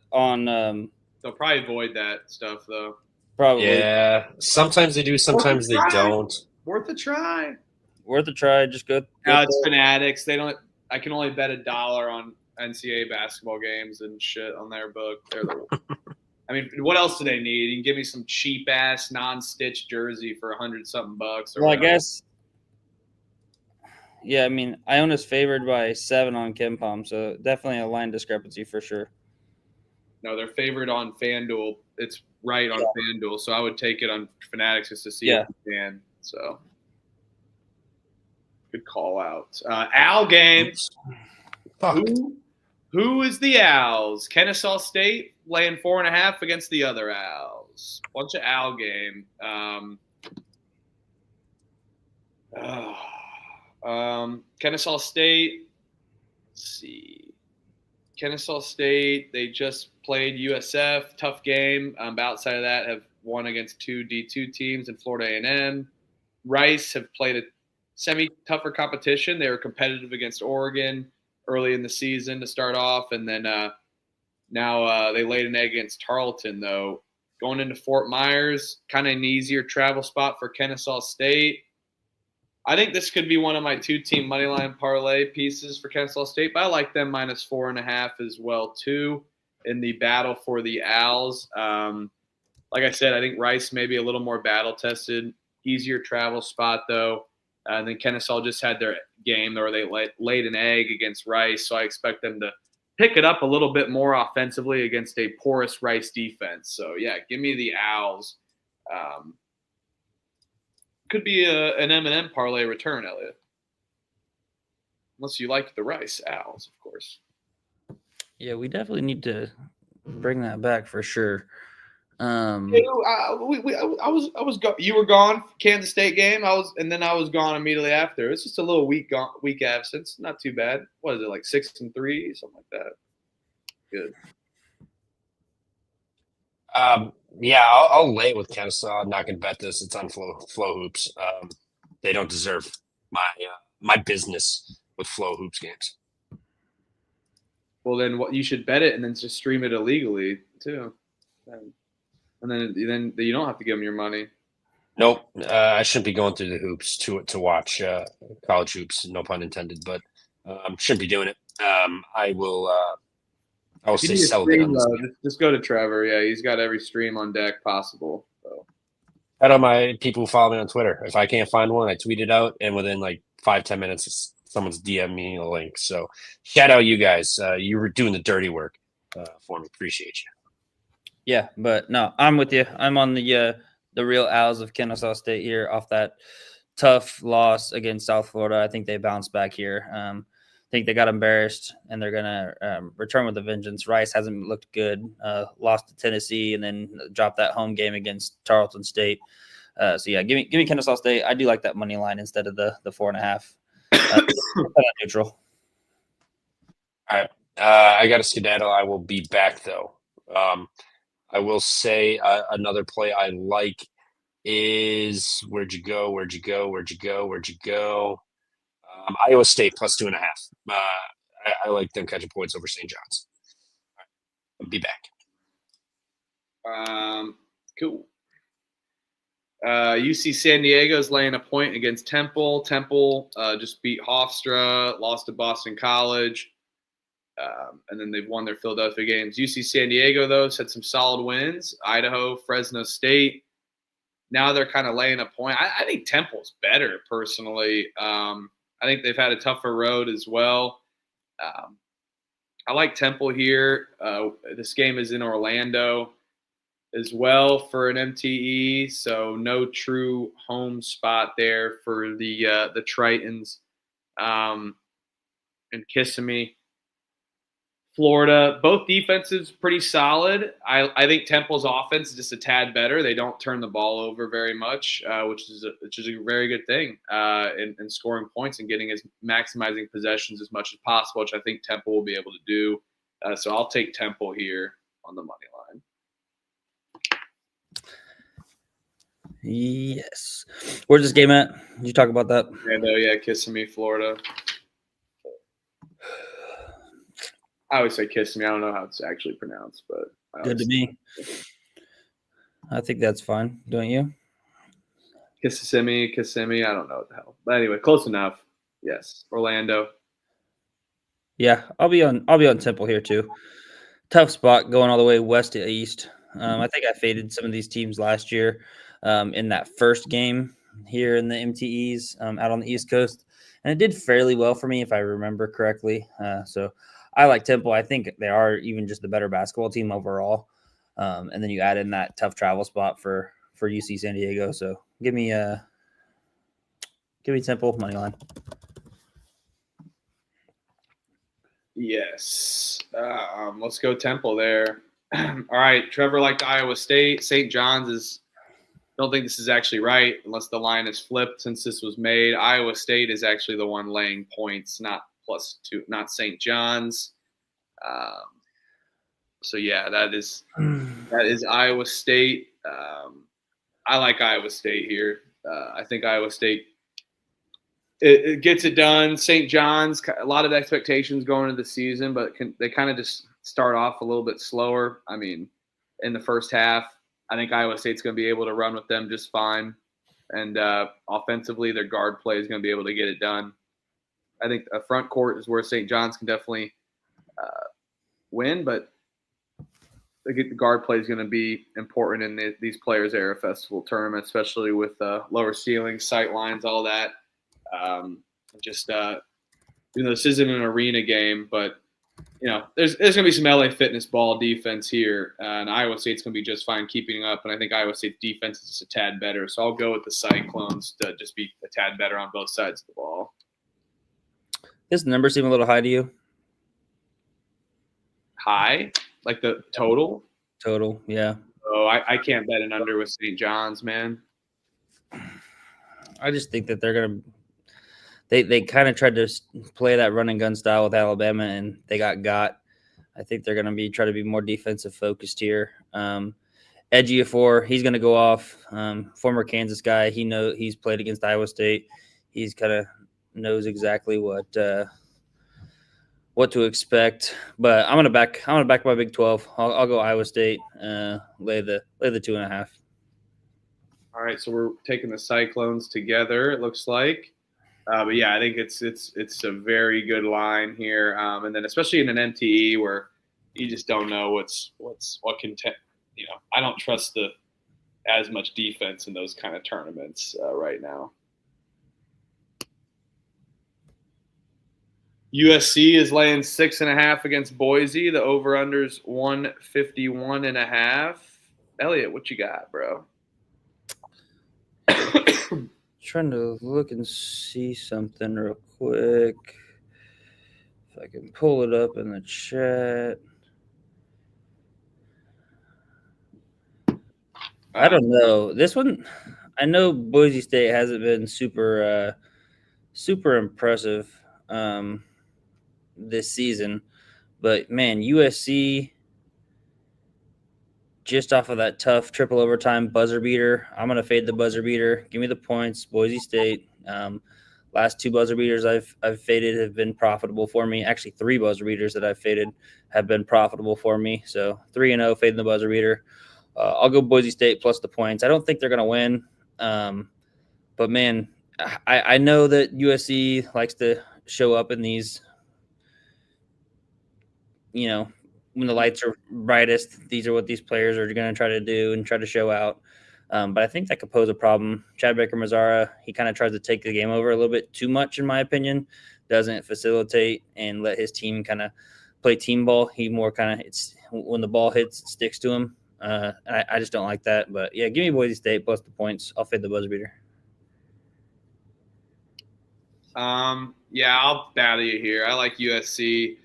probably avoid that stuff though. Probably. Yeah. Sometimes they do, sometimes they don't. Worth a try. Just go. No, it's Fanatics. They don't. I can only bet $1 on NCAA basketball games and shit on their book. I mean, what else do they need? You can give me some cheap ass non-stitched jersey for $100-something bucks. Well, I guess. Yeah, I mean, Iona's favored by 7 on KenPom, so definitely a line discrepancy for sure. No, they're favored on FanDuel. It's right on FanDuel, so I would take it on Fanatics just to see if you can. So, good call out. Owl games. Fuck. Who is the Owls? Kennesaw State laying 4.5 against the other Owls. Bunch of Owl game. Kennesaw State. Let's see. Kennesaw State. They just played USF. Tough game. But outside of that, have won against 2 D2 teams in Florida A&M. Rice have played a semi-tougher competition. They were competitive against Oregon early in the season to start off, and then now they laid an egg against Tarleton, though. Going into Fort Myers, kind of an easier travel spot for Kennesaw State. I think this could be one of my 2-team moneyline parlay pieces for Kennesaw State, but I like them -4.5 as well, too, in the battle for the Owls. Like I said, I think Rice may be a little more battle-tested, easier travel spot, though. And then Kennesaw just had their game where they laid an egg against Rice, so I expect them to pick it up a little bit more offensively against a porous Rice defense. So, yeah, give me the Owls. Could be an M&M parlay return, Elliot. Unless you like the Rice Owls, of course. Yeah, we definitely need to bring that back for sure. You were gone, Kansas State game. And then I was gone immediately after. It's just a little week absence. Not too bad. What is it, like 6-3, something like that? Good. Yeah, I'll lay it with Kennesaw. I'm not going to bet this. It's on Flow Hoops. They don't deserve my business with Flow Hoops games. Well, then you should bet it and then just stream it illegally too, and then you don't have to give them your money. Nope, I shouldn't be going through the hoops to watch college hoops. No pun intended, but shouldn't be doing it. I will say sell it on this. Just go to Trevor. Yeah, he's got every stream on deck possible. So. I don't my people who follow me on Twitter. If I can't find one, I tweet it out, and within like 5-10 minutes, someone's DM me a link. So shout out you guys. You were doing the dirty work for me. Appreciate you. Yeah, but no, I'm with you. I'm on the real Owls of Kennesaw State here off that tough loss against South Florida. I think they bounced back here. I think they got embarrassed, and they're going to return with a vengeance. Rice hasn't looked good. Lost to Tennessee and then dropped that home game against Tarleton State. So, yeah, give me Kennesaw State. I do like that money line instead of the 4.5. Neutral. All right. I got a skedaddle. I will be back, though. I will say another play I like is where'd you go? Iowa State +2.5. I like them catching points over St. John's. All right. I'll be back. Cool. UC San Diego is laying a point against Temple. Temple just beat Hofstra, lost to Boston College. And then they've won their Philadelphia games. UC San Diego, though, has had some solid wins. Idaho, Fresno State. Now they're kind of laying a point. I think Temple's better, personally. I think they've had a tougher road as well. I like Temple here. This game is in Orlando as well for an MTE, so no true home spot there for the Tritons. And Kissimmee. Florida, both defenses pretty solid. I think Temple's offense is just a tad better. They don't turn the ball over very much, which is a very good thing in scoring points and maximizing possessions as much as possible, which I think Temple will be able to do. So I'll take Temple here on the money line. Yes. Where's this game at? Did you talk about that? Yeah, Kissimmee, Florida. I always say Kissimmee. I don't know how it's actually pronounced, but good to me. I think that's fine, don't you? Kissimmee. I don't know what the hell, but anyway, close enough. Yes, Orlando. Yeah, I'll be on Temple here too. Tough spot going all the way west to east. I think I faded some of these teams last year in that first game here in the MTEs out on the East Coast, and it did fairly well for me if I remember correctly. So I like Temple. I think they are even just the better basketball team overall. And then you add in that tough travel spot for UC San Diego. So give me Temple money line. Yes. Let's go Temple there. All right. Trevor liked Iowa State. St. John's is – don't think this is actually right unless the line is flipped since this was made. Iowa State is actually the one laying points, not +2, not St. John's. So, yeah, that is Iowa State. I like Iowa State here. I think Iowa State it gets it done. St. John's, a lot of expectations going into the season, but they kind of just start off a little bit slower. I mean, in the first half, I think Iowa State's going to be able to run with them just fine. And offensively, their guard play is going to be able to get it done. I think a front court is where St. John's can definitely win, but the guard play is going to be important in these Players Era Festival tournament, especially with lower ceilings, sight lines, all that. This isn't an arena game, but there's going to be some LA Fitness ball defense here, and Iowa State's going to be just fine keeping up. And I think Iowa State's defense is just a tad better, so I'll go with the Cyclones to just be a tad better on both sides of the ball. Does the number seem a little high to you? High, like the total? Total, yeah. Oh, I can't bet an under with St. John's, man. I just think that they're going to – they kind of tried to play that run and gun style with Alabama, and they got. I think they're going to try to be more defensive focused here. Ejiofor, he's going to go off. Former Kansas guy, he's played against Iowa State. He's kind of knows exactly what to expect. But I'm going to back my Big 12. I'll go Iowa State. Lay the 2.5. All right, so we're taking the Cyclones together. It looks like. But yeah, I think it's a very good line here, and then especially in an MTE where you just don't know what can. I don't trust as much defense in those kind of tournaments right now. USC is laying 6.5 against Boise. The over/under's 151.5. Elliot, what you got, bro? Trying to look and see something real quick. If I can pull it up in the chat. I don't know. This one, I know Boise State hasn't been super impressive this season, but man, USC just off of that tough triple overtime buzzer beater. I'm going to fade the buzzer beater. Give me the points. Boise State. Last 2 buzzer beaters I've faded have been profitable for me. Actually, 3 buzzer beaters that I've faded have been profitable for me. So 3-0 fading the buzzer beater. I'll go Boise State plus the points. I don't think they're going to win. But man, I know that USC likes to show up in these, when the lights are brightest, these are what these players are going to try to do and try to show out. But I think that could pose a problem. Chad Baker-Mazara, he kind of tries to take the game over a little bit too much, in my opinion. Doesn't facilitate and let his team kind of play team ball. He more kind of, it's when the ball hits, it sticks to him. I just don't like that. But, yeah, give me Boise State plus the points. I'll fade the buzzer beater. Yeah, I'll battle you here. I like USC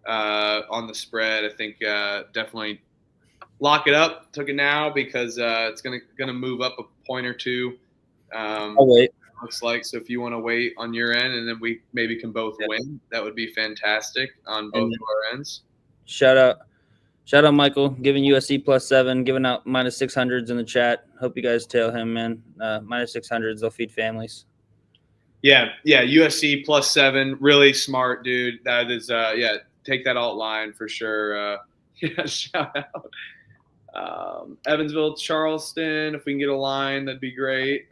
on the spread. I think definitely lock it up. Took it now because it's gonna move up a point or two. I'll wait. Looks like. So if you want to wait on your end, and then we maybe can both win, that would be fantastic on both of our ends. Shout out, Michael, giving USC +7, giving out -600s in the chat. Hope you guys tail him, man. -600s, they'll feed families. Yeah, USC +7, really smart, dude. That is, take that alt line for sure. Shout out. Evansville, Charleston, if we can get a line, that'd be great.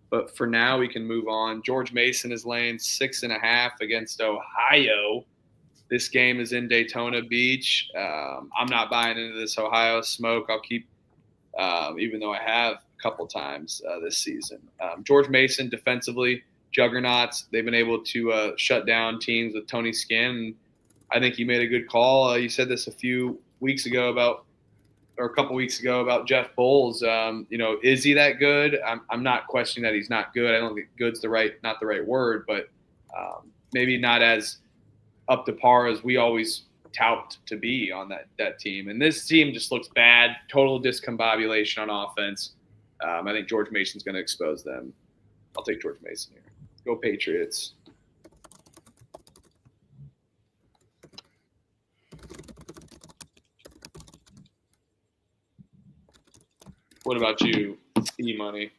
But for now, we can move on. George Mason is laying 6.5 against Ohio. This game is in Daytona Beach. I'm not buying into this Ohio smoke. I'll keep, even though I have a couple times this season. George Mason, defensively, juggernauts. They've been able to shut down teams with Tony Skinn. And I think you made a good call. You said this a couple weeks ago about Jeff Bowles. Is he that good? I'm not questioning that he's not good. I don't think good's not the right word, but maybe not as up to par as we always tout to be on that team. And this team just looks bad. Total discombobulation on offense. I think George Mason's going to expose them. I'll take George Mason here. Go Patriots. What about you, E-Money?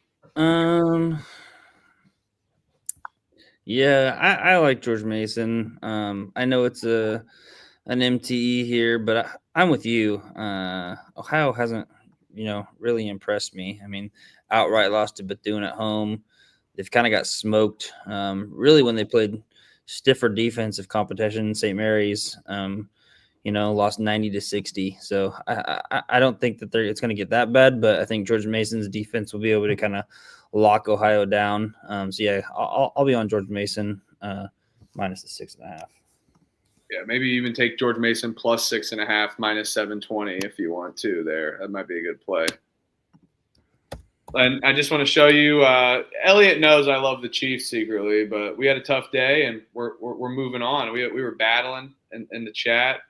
Yeah, I like George Mason. I know it's an MTE here, but I'm with you. Ohio hasn't, really impressed me. I mean, outright lost to Bethune at home. They've kind of got smoked. Really, when they played stiffer defensive competition, St. Mary's, lost 90-60. So I don't think that it's going to get that bad, but I think George Mason's defense will be able to kind of lock Ohio down. So yeah, I'll be on George Mason minus the 6.5. Yeah, maybe even take George Mason plus 6.5 minus 720 if you want to. There, that might be a good play. And I just want to show you. Elliot knows I love the Chiefs secretly, but we had a tough day and we're moving on. We were battling in the chat.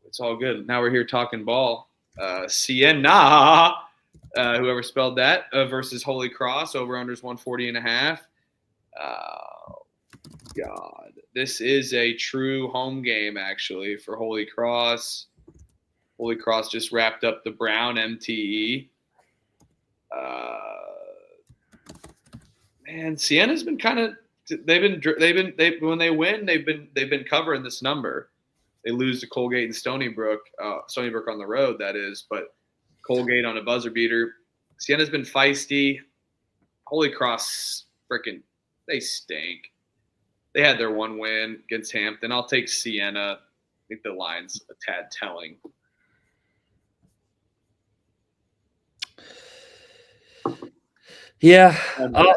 It's all good. Now we're here talking ball. Siena. Whoever spelled that, versus Holy Cross, over-unders 140.5. God. This is a true home game, actually, for Holy Cross. Holy Cross just wrapped up the Brown MTE. Man, Siena's been kind of when they win, they've been covering this number. They lose to Colgate and Stony Brook on the road, that is, but Colgate on a buzzer beater. Siena's been feisty. Holy Cross, they stink. They had their one win against Hampton. I'll take Siena. I think the line's a tad telling. Yeah. Oh,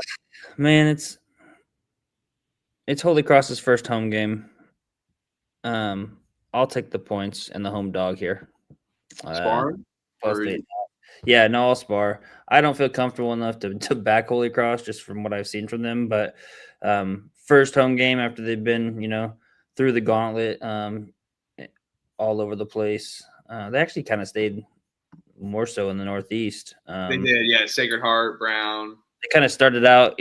man, it's Holy Cross's first home game. I'll take the points and the home dog here. Sparring? Yeah, no, I'll spar. I don't feel comfortable enough to back Holy Cross just from what I've seen from them. But first home game after they've been, through the gauntlet all over the place. They actually kind of stayed more so in the Northeast. They did, yeah. Sacred Heart, Brown. They kind of started out,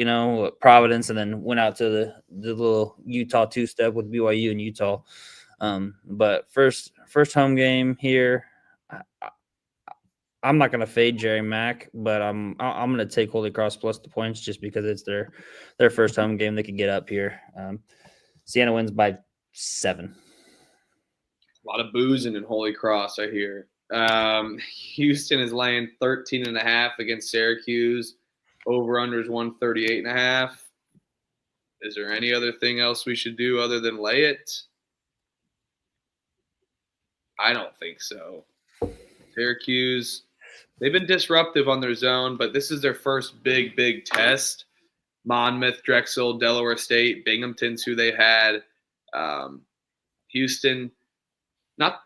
Providence, and then went out to the little Utah two-step with BYU and Utah. But first home game here. I'm not going to fade Jerry Mack, but I'm going to take Holy Cross plus the points just because it's their first home game. They could get up here. Siena wins by 7. A lot of boozing in Holy Cross, I hear. Houston is laying 13.5 against Syracuse. Over-unders 138.5. Is there any other thing else we should do other than lay it? I don't think so. Syracuse, they've been disruptive on their zone, but this is their first big test. Monmouth, Drexel, Delaware State, Binghamton's who they had. Houston, not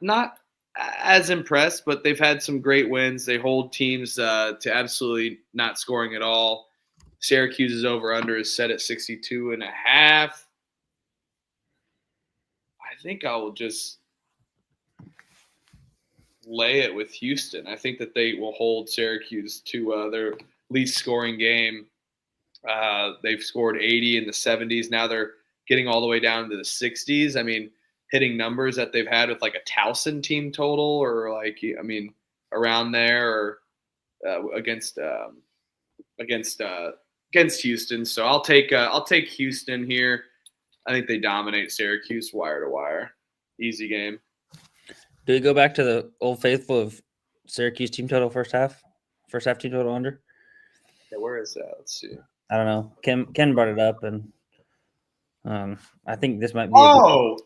as impressed, but they've had some great wins. They hold teams to absolutely not scoring at all. Syracuse's over-under is set at 62.5. I think I will just lay it with Houston. I think that they will hold Syracuse to their least scoring game. They've scored 80 in the 70s. Now they're getting all the way down to the 60s. I mean, hitting numbers that they've had with like a Towson team total or around there or against Houston. So I'll take Houston here. I think they dominate Syracuse wire to wire. Easy game. Do we go back to the old faithful of Syracuse team total first half team total under? Yeah, where is that? Let's see. I don't know. Ken brought it up, and I think this might be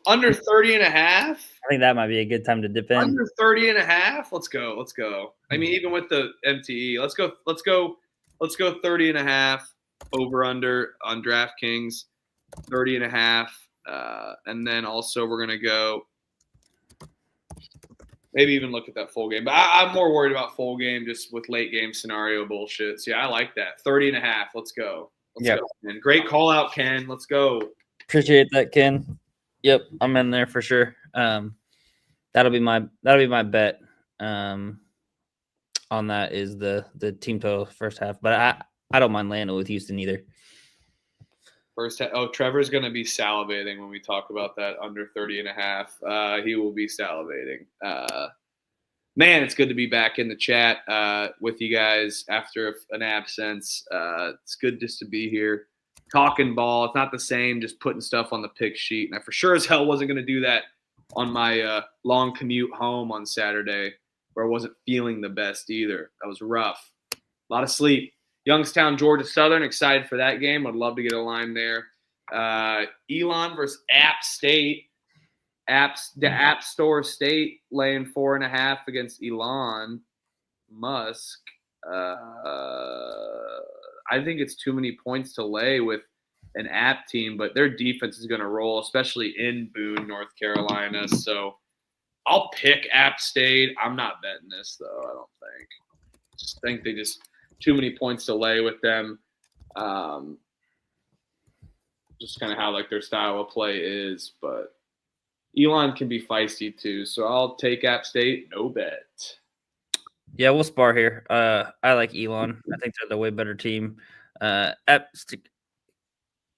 under 30.5. I think that might be a good time to dip in. Under 30.5. Let's go. I mean, even with the MTE, let's go 30.5 over under on DraftKings, 30.5, and then also we're gonna go. Maybe even look at that full game. But I'm more worried about full game just with late game scenario bullshit. So, yeah, I like that. 30.5. Let's go. Let's go, Ken. Great call out, Ken. Let's go. Appreciate that, Ken. Yep, I'm in there for sure. That'll be my bet on that is the team total first half. But I don't mind laying it with Houston either. First half. Oh, Trevor's going to be salivating when we talk about that under 30.5. He will be salivating. Man, it's good to be back in the chat with you guys after an absence. It's good just to be here talking ball. It's not the same just putting stuff on the pick sheet. And I for sure as hell wasn't going to do that on my long commute home on Saturday where I wasn't feeling the best either. That was rough. A lot of sleep. Youngstown, Georgia Southern. Excited for that game. I'd love to get a line there. Elon versus App State. The App Store State laying 4.5 against Elon Musk. I think it's too many points to lay with an App team, but their defense is going to roll, especially in Boone, North Carolina. So I'll pick App State. I'm not betting this though. I don't think. Just think they just too many points to lay with them. Just kind of how like their style of play is, but Elon can be feisty too, so I'll take App State. No bet. Yeah, we'll spar here. I like Elon. I think they're the way better team.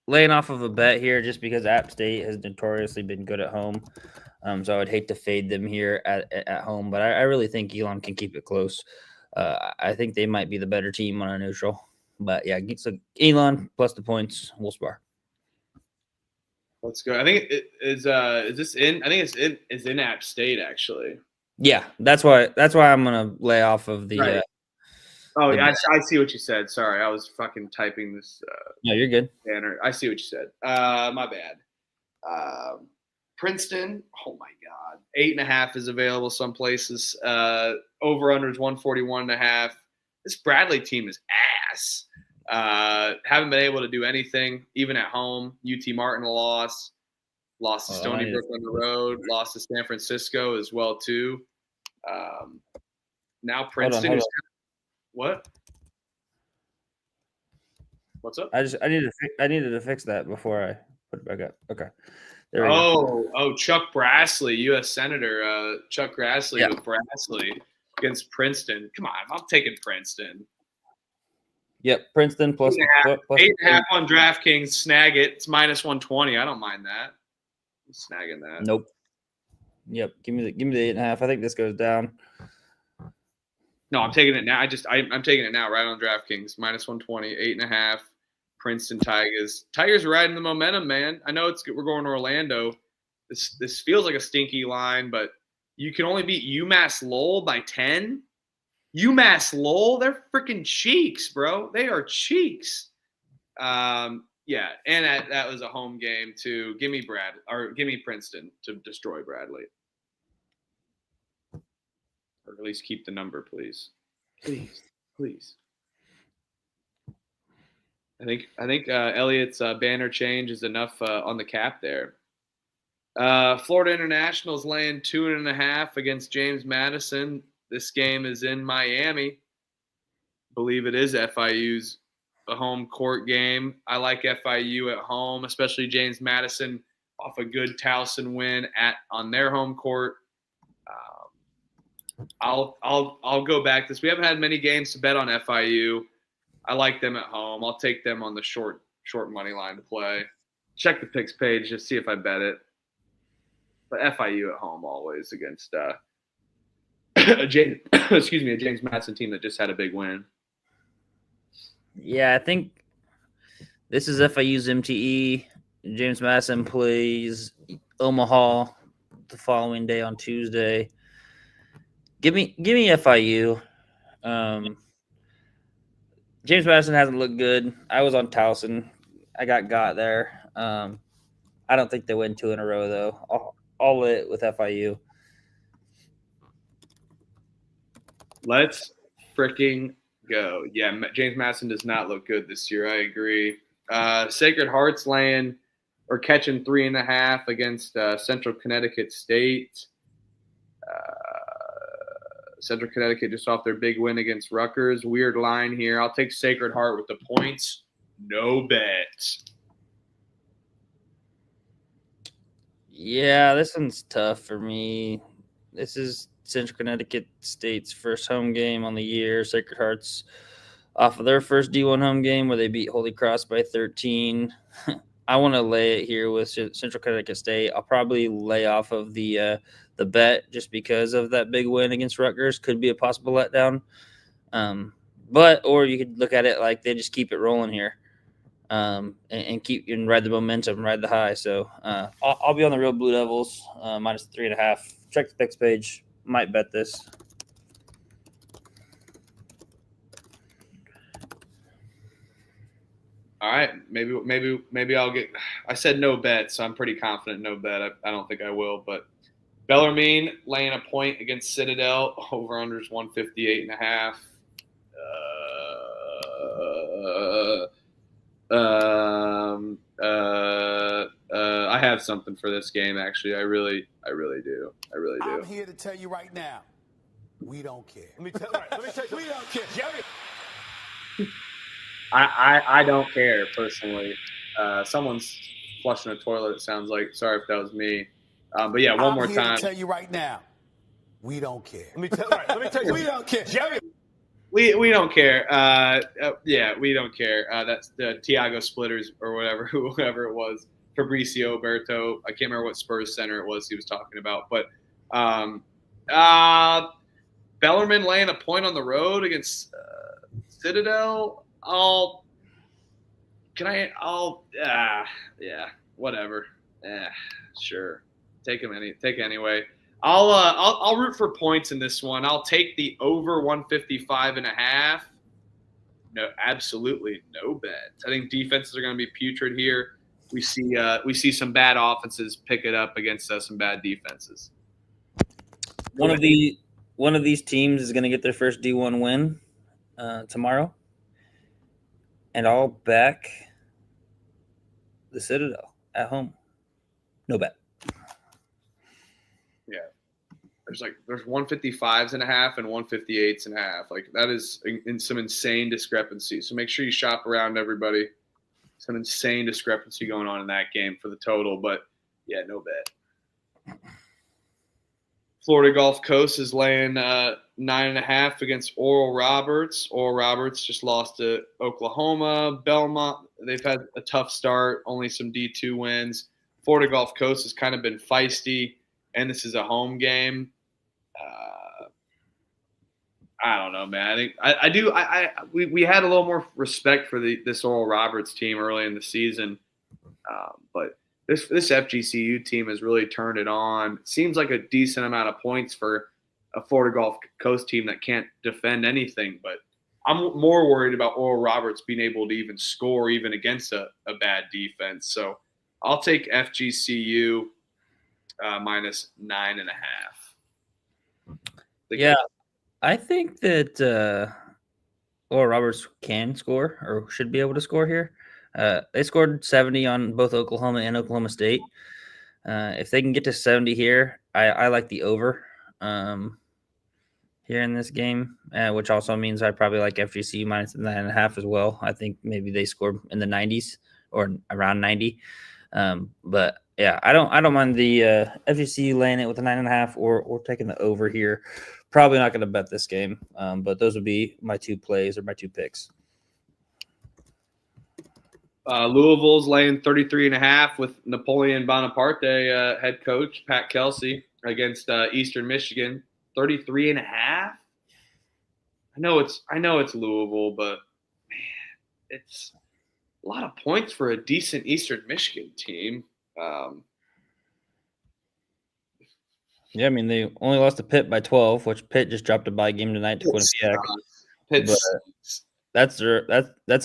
Laying off of a bet here just because App State has notoriously been good at home. So I would hate to fade them here at home, but I really think Elon can keep it close. I think they might be the better team on a neutral. But yeah, so Elon plus the points. We'll spar. Let's go. I think it is this in? I think it's in App State actually. Yeah, that's why I'm gonna lay off of the. Right. Yeah, I see what you said. Sorry, I was fucking typing this. No, you're good. Banner. I see what you said. My bad. Princeton. Oh my God, 8.5 is available some places. Over under is 141.5. This Bradley team is ass. Haven't been able to do anything, even at home. UT Martin lost to Stony Brook on the road, lost to San Francisco as well too. Now Princeton is what? What's up? I needed to fix that before I put it back up. Okay. Chuck Grassley, U.S. Senator Chuck Grassley with Grassley against Princeton. Come on, I'm taking Princeton. Yep, Princeton plus 8.5 on DraftKings. Snag it. It's minus 120. I don't mind that. I'm snagging that. Nope. Yep. Give me the 8.5. I think this goes down. No, I'm taking it now. I'm taking it now right on DraftKings. Minus 120, 8.5. Princeton Tigers. Tigers are riding the momentum, man. I know we're going to Orlando. This feels like a stinky line, but you can only beat UMass Lowell by 10. UMass Lowell, they're freaking cheeks, bro. They are cheeks. And that was a home game too. Give me Princeton to destroy Bradley, or at least keep the number, please. Please. I think Elliott's banner change is enough on the cap there. Florida International's laying 2.5 against James Madison. This game is in Miami. I believe it is FIU's a home court game. I like FIU at home, especially James Madison off a good Towson win on their home court. I'll go back this. We haven't had many games to bet on FIU. I like them at home. I'll take them on the short money line to play. Check the picks page, just see if I bet it. But FIU at home always against a James Madison team that just had a big win. Yeah, I think this is FIU's MTE. James Madison plays Omaha the following day on Tuesday. Give me FIU. James Madison hasn't looked good. I was on Towson. I got there. I don't think they win 2 in a row though. All lit with FIU. Let's freaking go. Yeah, James Madison does not look good this year. I agree. Sacred Heart's catching 3.5 against Central Connecticut State. Central Connecticut just off their big win against Rutgers. Weird line here. I'll take Sacred Heart with the points. No bet. Yeah, this one's tough for me. This is Central Connecticut State's first home game on the year. Sacred Heart's off of their first D1 home game where they beat Holy Cross by 13. I want to lay it here with Central Connecticut State. I'll probably lay off of the bet just because of that big win against Rutgers. Could be a possible letdown. Or you could look at it like they just keep it rolling here, and keep and ride the momentum, ride the high. So I'll be on the Real Blue Devils minus 3.5. Check the picks page. Might bet this. All right, maybe I'll get. I said no bet, so I'm pretty confident no bet. I don't think I will, but Bellarmine laying a point against Citadel. Over unders 158.5. I have something for this game. Actually, I really do. I'm here to tell you right now, we don't care. Let me tell you, we don't care. Jerry. I don't care personally. Someone's flushing a toilet. It sounds like. Sorry if that was me. But yeah, one more time. I'm here to tell you right now, we don't care. Let me tell you, we don't care. Jerry. We don't care. Yeah, we don't care. That's the Tiago Splitters or whoever it was. Fabricio Berto. I can't remember what Spurs center it was he was talking about. But Bellarmine laying a point on the road against Citadel. Yeah, whatever. Sure. Take it anyway. I'll root for points in this one. I'll take the over 155.5. No, absolutely no bet. I think defenses are going to be putrid here. We see some bad offenses pick it up against some bad defenses. One of these teams is going to get their first D1 win tomorrow, and I'll back the Citadel at home. No bet. Yeah. There's 155.5 and 158.5. Like that is in some insane discrepancy. So make sure you shop around, everybody. Some insane discrepancy going on in that game for the total, but yeah, no bet. Florida Gulf Coast is laying 9.5 against Oral Roberts. Oral Roberts just lost to Oklahoma. Belmont, they've had a tough start, only some D2 wins. Florida Gulf Coast has kind of been feisty, and this is a home game. I don't know, man. I think we had a little more respect for this Oral Roberts team early in the season, but this FGCU team has really turned it on. It seems like a decent amount of points for a Florida Gulf Coast team that can't defend anything. But I'm more worried about Oral Roberts being able to even score even against a bad defense. So I'll take FGCU minus 9.5. Yeah. I think that Oral Roberts can score or should be able to score here. They scored 70 on both Oklahoma and Oklahoma State. If they can get to 70 here, I like the over here in this game, which also means I probably like FGC minus 9.5 as well. I think maybe they score in the 90s or around 90. But yeah, I don't mind the FGC laying it with a 9.5 or taking the over here. Probably not going to bet this game, but those would be my two plays or my two picks. Louisville's laying 33.5 with Napoleon Bonaparte, head coach Pat Kelsey against Eastern Michigan. 33.5. I know it's Louisville, but man, it's a lot of points for a decent Eastern Michigan team. Yeah, I mean they only lost to Pitt by 12, which Pitt just dropped a bye game tonight to Quinnipiac. That's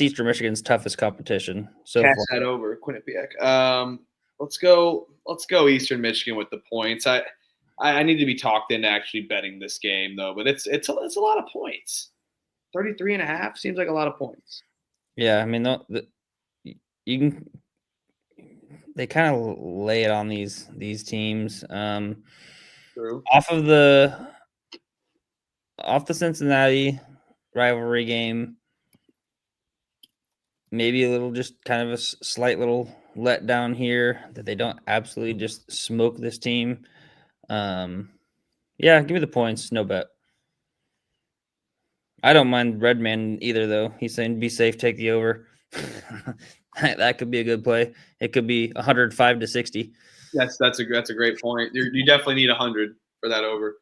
Eastern Michigan's toughest competition. So catch that over Quinnipiac. Let's go Eastern Michigan with the points. I need to be talked into actually betting this game though, but it's a lot of points. 33.5 seems like a lot of points. Yeah, I mean they kind of lay it on these teams. True. Off the Cincinnati rivalry game, maybe a little just kind of a slight little letdown here that they don't absolutely just smoke this team. Yeah, give me the points. No bet. I don't mind Redman either, though. He's saying be safe, take the over. That could be a good play. It could be 105-60. That's a great point. You definitely need 100 for that over.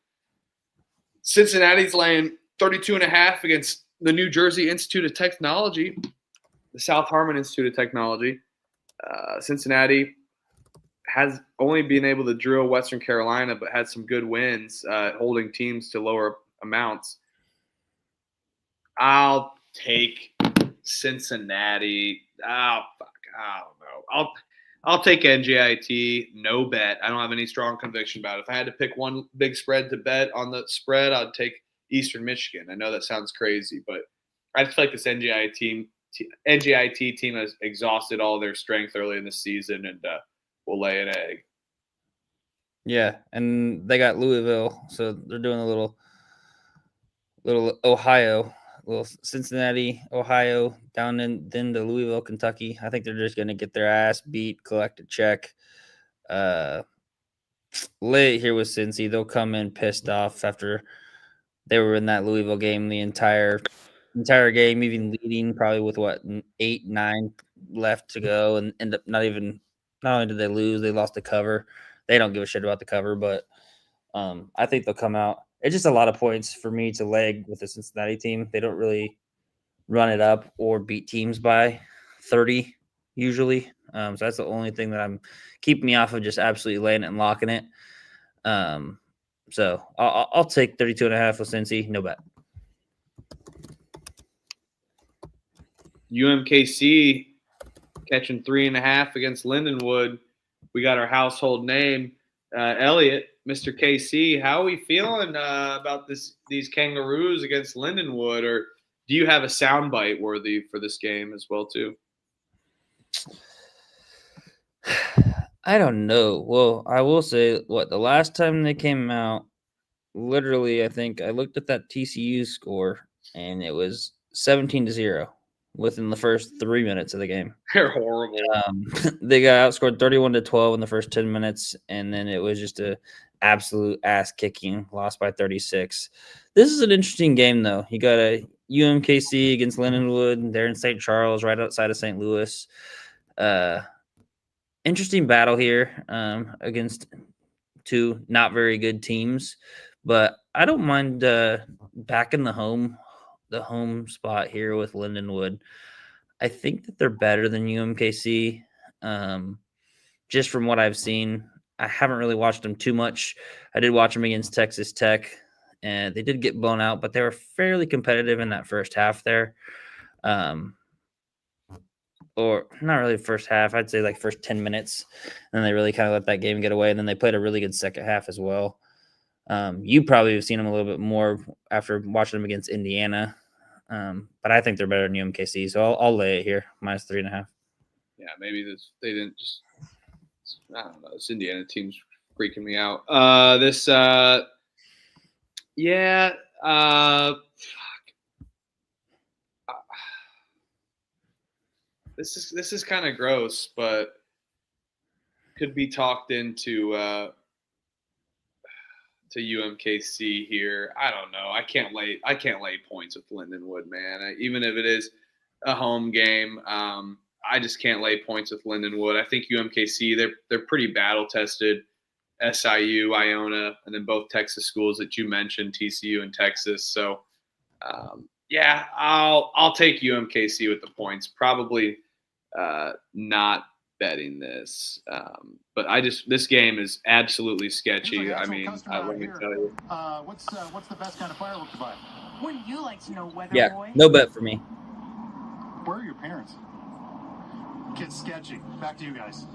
Cincinnati's laying 32.5 against the New Jersey Institute of Technology, the South Harmon Institute of Technology. Cincinnati has only been able to drill Western Carolina, but had some good wins holding teams to lower amounts. I'll take Cincinnati. Oh, fuck. I don't know. I'll take NJIT. No bet. I don't have any strong conviction about it. If I had to pick one big spread to bet on the spread, I'd take Eastern Michigan. I know that sounds crazy, but I just feel like this NJIT team has exhausted all their strength early in the season and will lay an egg. Yeah, and they got Louisville, so they're doing a little Ohio, little Cincinnati, Ohio, then to Louisville, Kentucky. I think they're just going to get their ass beat, collect a check. Late here with Cincy, they'll come in pissed off after they were in that Louisville game the entire game, even leading probably with 8-9 left to go, and end up not only did they lose, they lost the cover. They don't give a shit about the cover, but I think they'll come out. It's just a lot of points for me to leg with the Cincinnati team. They don't really run it up or beat teams by 30 usually. So that's the only thing that I'm keeping me off of just absolutely laying it and locking it. So I'll take 32.5 with Cincy. No bet. UMKC catching 3.5 against Lindenwood. We got our household name, Elliot, Mr. KC. How are we feeling about these Kangaroos against Lindenwood? Or do you have a soundbite worthy for this game as well, too? I don't know. Well, I will say the last time they came out, literally, I think I looked at that TCU score and it was 17-0 within the first 3 minutes of the game. They're horrible. They got outscored 31-12 in the first 10 minutes, and then it was just a absolute ass kicking, lost by 36. This is an interesting game, though. You got a UMKC against Lindenwood. They're in St. Charles, right outside of St. Louis. Interesting battle here against two not very good teams, but I don't mind backing the home spot here with Lindenwood. I think that they're better than UMKC. Just from what I've seen, I haven't really watched them too much. I did watch them against Texas Tech, and they did get blown out, but they were fairly competitive in that first half there. Or not really first half, I'd say like first 10 minutes. And they really kind of let that game get away. And then they played a really good second half as well. You probably have seen them a little bit more after watching them against Indiana. But I think they're better than UMKC. So I'll lay it here, -3.5. Yeah, maybe they didn't just – I don't know. This Indiana team's freaking me out. This is kind of gross, but could be talked into to UMKC here. I don't know. I can't lay points with Lindenwood, man. Even if it is a home game, I just can't lay points with Lindenwood. I think UMKC they're pretty battle tested. SIU, Iona, and then both Texas schools that you mentioned, TCU and Texas. So I'll take UMKC with the points. Probably not betting this, but this game is absolutely sketchy. I mean, let me tell you. What's the best kind of firework to buy? Wouldn't you like to know, weather boy? No bet for me. Where are your parents? Kid's sketchy. Back to you guys.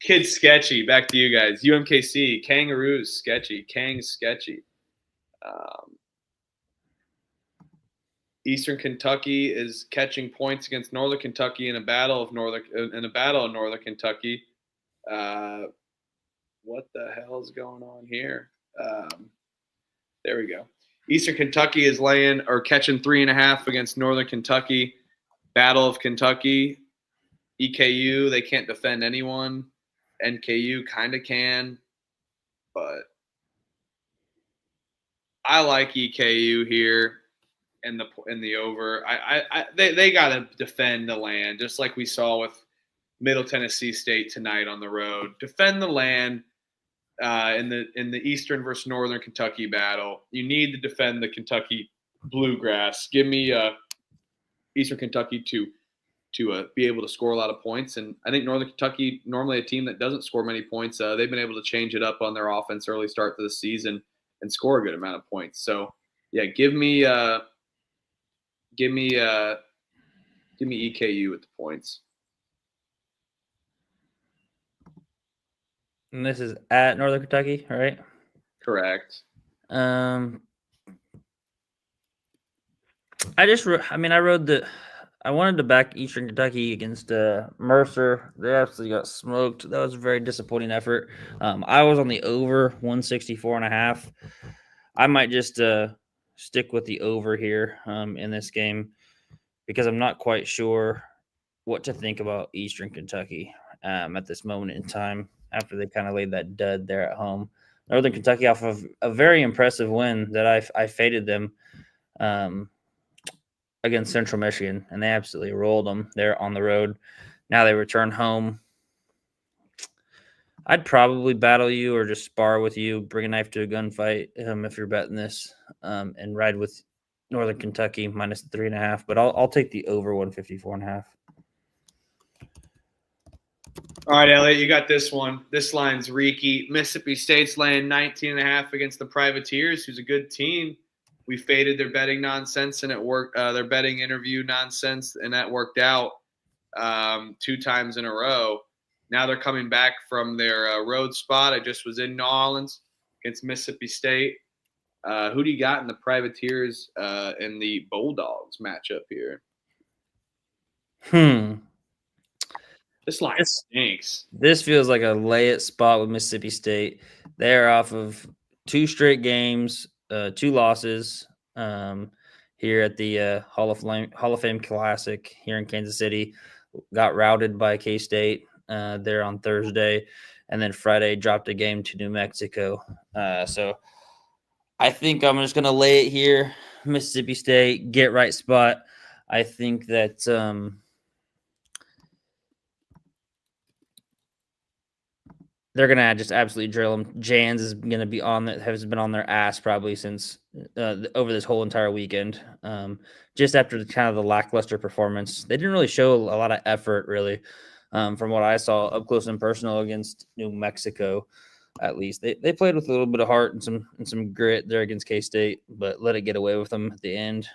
Kid's sketchy. Back to you guys. UMKC, Kangaroos sketchy. Kang's sketchy. Eastern Kentucky is catching points against Northern Kentucky in a battle of Northern Kentucky. What the hell is going on here? There we go. Eastern Kentucky is catching 3.5 against Northern Kentucky. Battle of Kentucky. EKU, they can't defend anyone. NKU kind of can, but I like EKU here. in the over. They got to defend the land, just like we saw with Middle Tennessee State tonight on the road. Defend the land in the Eastern versus Northern Kentucky battle. You need to defend the Kentucky Bluegrass. Give me Eastern Kentucky to be able to score a lot of points. And I think Northern Kentucky, normally a team that doesn't score many points, they've been able to change it up on their offense early start to the season and score a good amount of points. So yeah, give me EKU with the points. And this is at Northern Kentucky, right? Correct. I wanted to back Eastern Kentucky against Mercer. They absolutely got smoked. That was a very disappointing effort. I was on the over 164.5. I might just stick with the over here in this game because I'm not quite sure what to think about Eastern Kentucky at this moment in time after they kind of laid that dud there at home. Northern Kentucky off of a very impressive win that I faded them against Central Michigan, and they absolutely rolled them there on the road. Now they return home. I'd probably battle you or just spar with you, bring a knife to a gunfight if you're betting this, and ride with Northern Kentucky minus the 3.5. But I'll take the over 154.5. All right, Elliot, you got this one. This line's reeky. Mississippi State's laying 19.5 against the Privateers, who's a good team. We faded their betting nonsense, and it worked. Their betting interview nonsense, and that worked out 2 times in a row. Now they're coming back from their road spot. I just was in New Orleans against Mississippi State. Who do you got in the Privateers and the Bulldogs matchup here? This line stinks. This feels like a lay-it spot with Mississippi State. They're off of 2 straight games, 2 losses here at the Hall of Fame Classic here in Kansas City. Got routed by K-State there on Thursday, and then Friday dropped a game to New Mexico. So I think I'm just going to lay it here. Mississippi State, get right spot. I think that they're going to just absolutely drill them. Jans is going to be has been on their ass probably since over this whole entire weekend. Just after the lackluster performance, they didn't really show a lot of effort really from what I saw up close and personal against New Mexico. At least they played with a little bit of heart and some grit there against K-State, but let it get away with them at the end.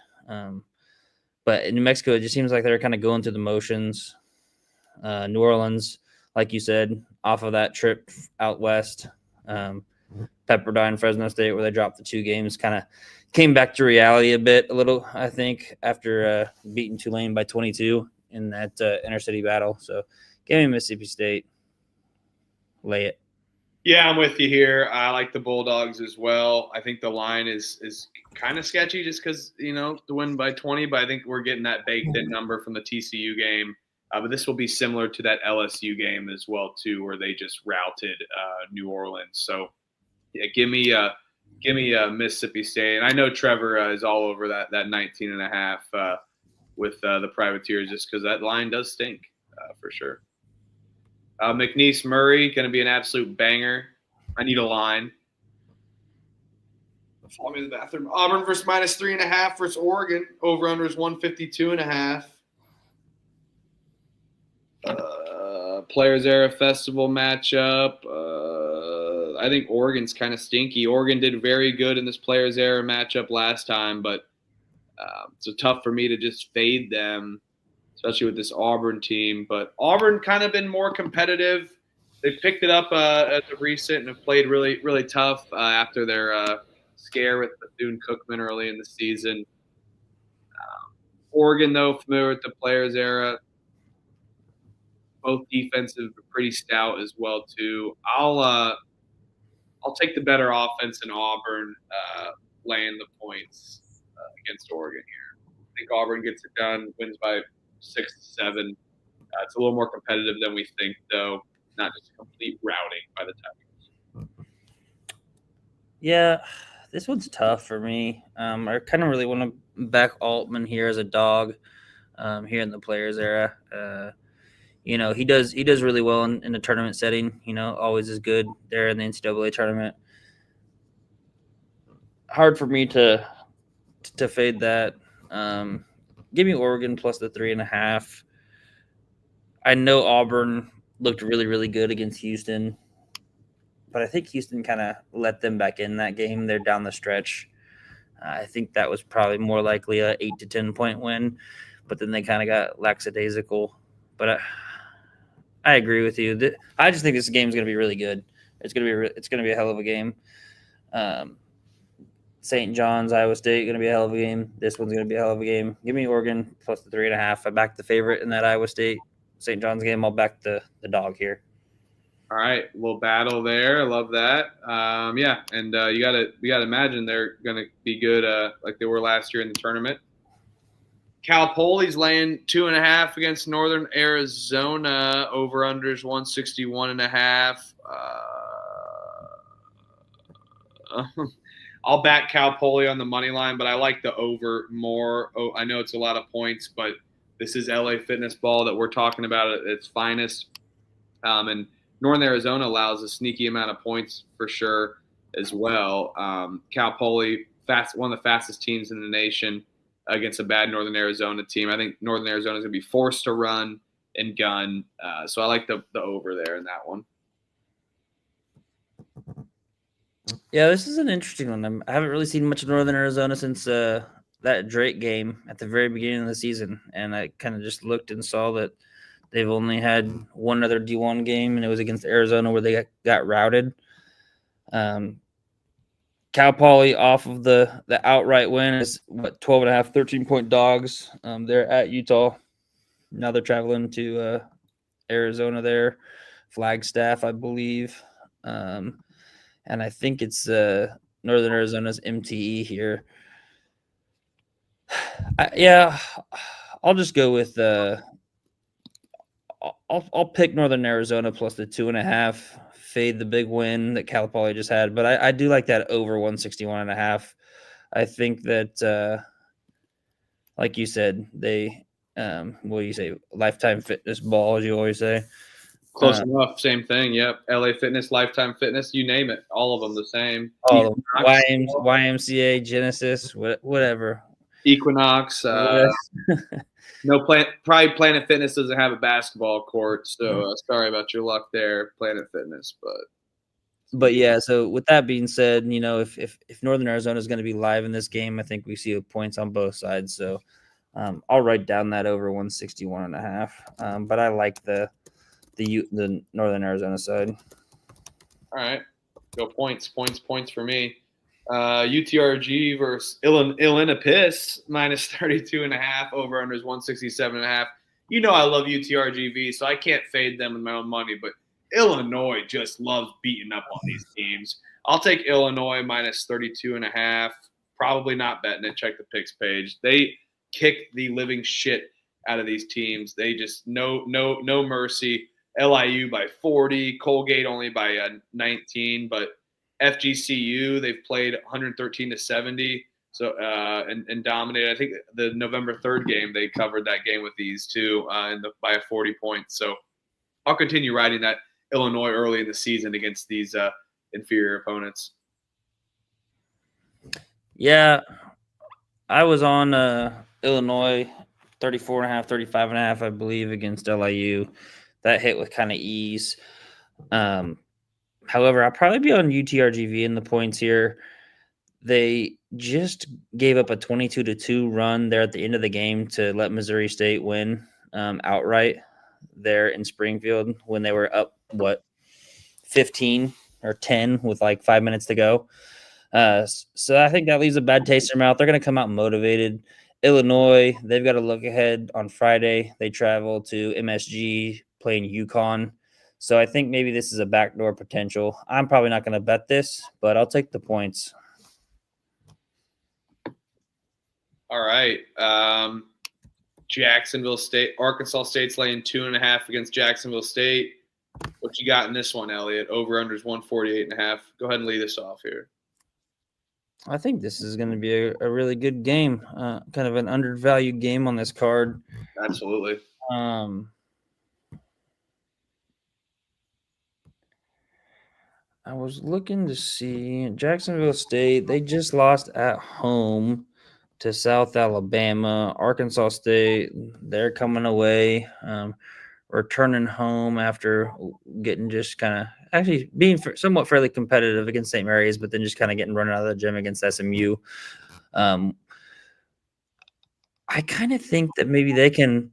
But in New Mexico, it just seems like they're kind of going through the motions. New Orleans, like you said, off of that trip out west, Pepperdine, Fresno State, where they dropped the 2 games, kind of came back to reality a little, I think, after beating Tulane by 22 in that intercity battle. So give me Mississippi State. Lay it. Yeah, I'm with you here. I like the Bulldogs as well. I think the line is kind of sketchy just because, to win by 20, but I think we're getting that baked-in number from the TCU game. But this will be similar to that LSU game as well, too, where they just routed New Orleans. So, yeah, give me Mississippi State. And I know Trevor is all over that 19.5 with the Privateers just because that line does stink for sure. McNeese Murray, going to be an absolute banger. I need a line. Follow me to the bathroom. Auburn versus minus 3.5 versus Oregon. Over-under is 152.5. Players Era Festival matchup. I think Oregon's kind of stinky. Oregon did very good in this Players Era matchup last time, but it's tough for me to just fade them, especially with this Auburn team. But Auburn kind of been more competitive. They picked it up at the recent and have played really, really tough after their scare with Bethune-Cookman early in the season. Oregon, though, familiar with the Players Era. Both defensive, but pretty stout as well, too. I'll take the better offense in Auburn, laying the points against Oregon here. I think Auburn gets it done, wins by 6-7. It's a little more competitive than we think, though. Not just a complete routing by the Tigers. Yeah, This one's tough for me. I kind of really want to back Altman here as a dog here in the Players era. He does really well in the tournament setting. Always is good there in the NCAA tournament. Hard for me to fade that. Give me Oregon plus the 3.5. I know Auburn looked really, really good against Houston, but I think Houston kind of let them back in that game. They're down the stretch. I think that was probably more likely a 8 to 10 point win, but then they kind of got lackadaisical. But I agree with you. I just think this game is going to be really good. It's going to be a hell of a game. St. John's, Iowa State, going to be a hell of a game. This one's going to be a hell of a game. Give me Oregon plus the 3.5. I back the favorite in that Iowa State St. John's game. I'll back the dog here. All right, a little battle there. I love that. Yeah, and you gotta imagine they're gonna be good, like they were last year in the tournament. Cal Poly's laying 2.5 against Northern Arizona. Over unders 161.5. I'll back Cal Poly on the money line, but I like the over more. Oh, I know it's a lot of points, but this is LA fitness ball that we're talking about at its finest. And Northern Arizona allows a sneaky amount of points for sure as well. Cal Poly, one of the fastest teams in the nation against a bad Northern Arizona team. I think Northern Arizona is going to be forced to run and gun. So I like the over there in that one. Yeah, this is an interesting one. I haven't really seen much of Northern Arizona since that Drake game at the very beginning of the season. And I kind of just looked and saw that they've only had one other D1 game, and it was against Arizona where they got routed. Cal Poly off of the outright win is 12.5, 13-point dogs. They're at Utah. Now they're traveling to Arizona there, Flagstaff, I believe. And I think it's Northern Arizona's MTE here. I'll just go with I'll pick Northern Arizona plus the 2.5, fade the big win that Cal Poly just had. But I do like that over 161.5. I think that, like you said, they what do you say, Lifetime Fitness ball, as you always say. Close enough. Same thing. Yep. LA Fitness, Lifetime Fitness, you name it. All of them the same. All of them. YMCA, Genesis, whatever. Equinox. Probably Planet Fitness doesn't have a basketball court, so sorry about your luck there, Planet Fitness. But yeah, so with that being said, if Northern Arizona is going to be live in this game, I think we see points on both sides. So I'll write down that over 161.5. But I like the Northern Arizona side. All right, go points for me. UTRG versus Illinois minus 32.5, over unders 167.5. I love UTRGV, so I can't fade them with my own money, but Illinois just loves beating up on these teams. I'll take Illinois minus 32.5. Probably not betting it. Check the picks page. They kick the living shit out of these teams. They just no mercy. LIU by 40, Colgate only by 19, but FGCU, they've played 113-70, so and dominated. I think the November 3rd game, they covered that game with these two by 40 points. So I'll continue riding that Illinois early in the season against these inferior opponents. Yeah, I was on Illinois 34.5, 35.5, I believe, against LIU. That hit with kind of ease. However, I'll probably be on UTRGV in the points here. They just gave up a 22-2 run there at the end of the game to let Missouri State win outright there in Springfield when they were up, 15 or 10 with like 5 minutes to go. So I think that leaves a bad taste in their mouth. They're going to come out motivated. Illinois, they've got to look ahead on Friday. They travel to MSG playing UConn. So I think maybe this is a backdoor potential. I'm probably not going to bet this, but I'll take the points. All right. Jacksonville State, Arkansas State's laying 2.5 against Jacksonville State. What you got in this one, Elliot? Over unders 148.5. Go ahead and lead us off here. I think this is going to be a really good game, kind of an undervalued game on this card. Absolutely. I was looking to see Jacksonville State. They just lost at home to South Alabama. Arkansas State, they're coming away, returning home after getting just kind of actually being somewhat fairly competitive against St. Mary's, but then just kind of getting run out of the gym against SMU. I kind of think that maybe they can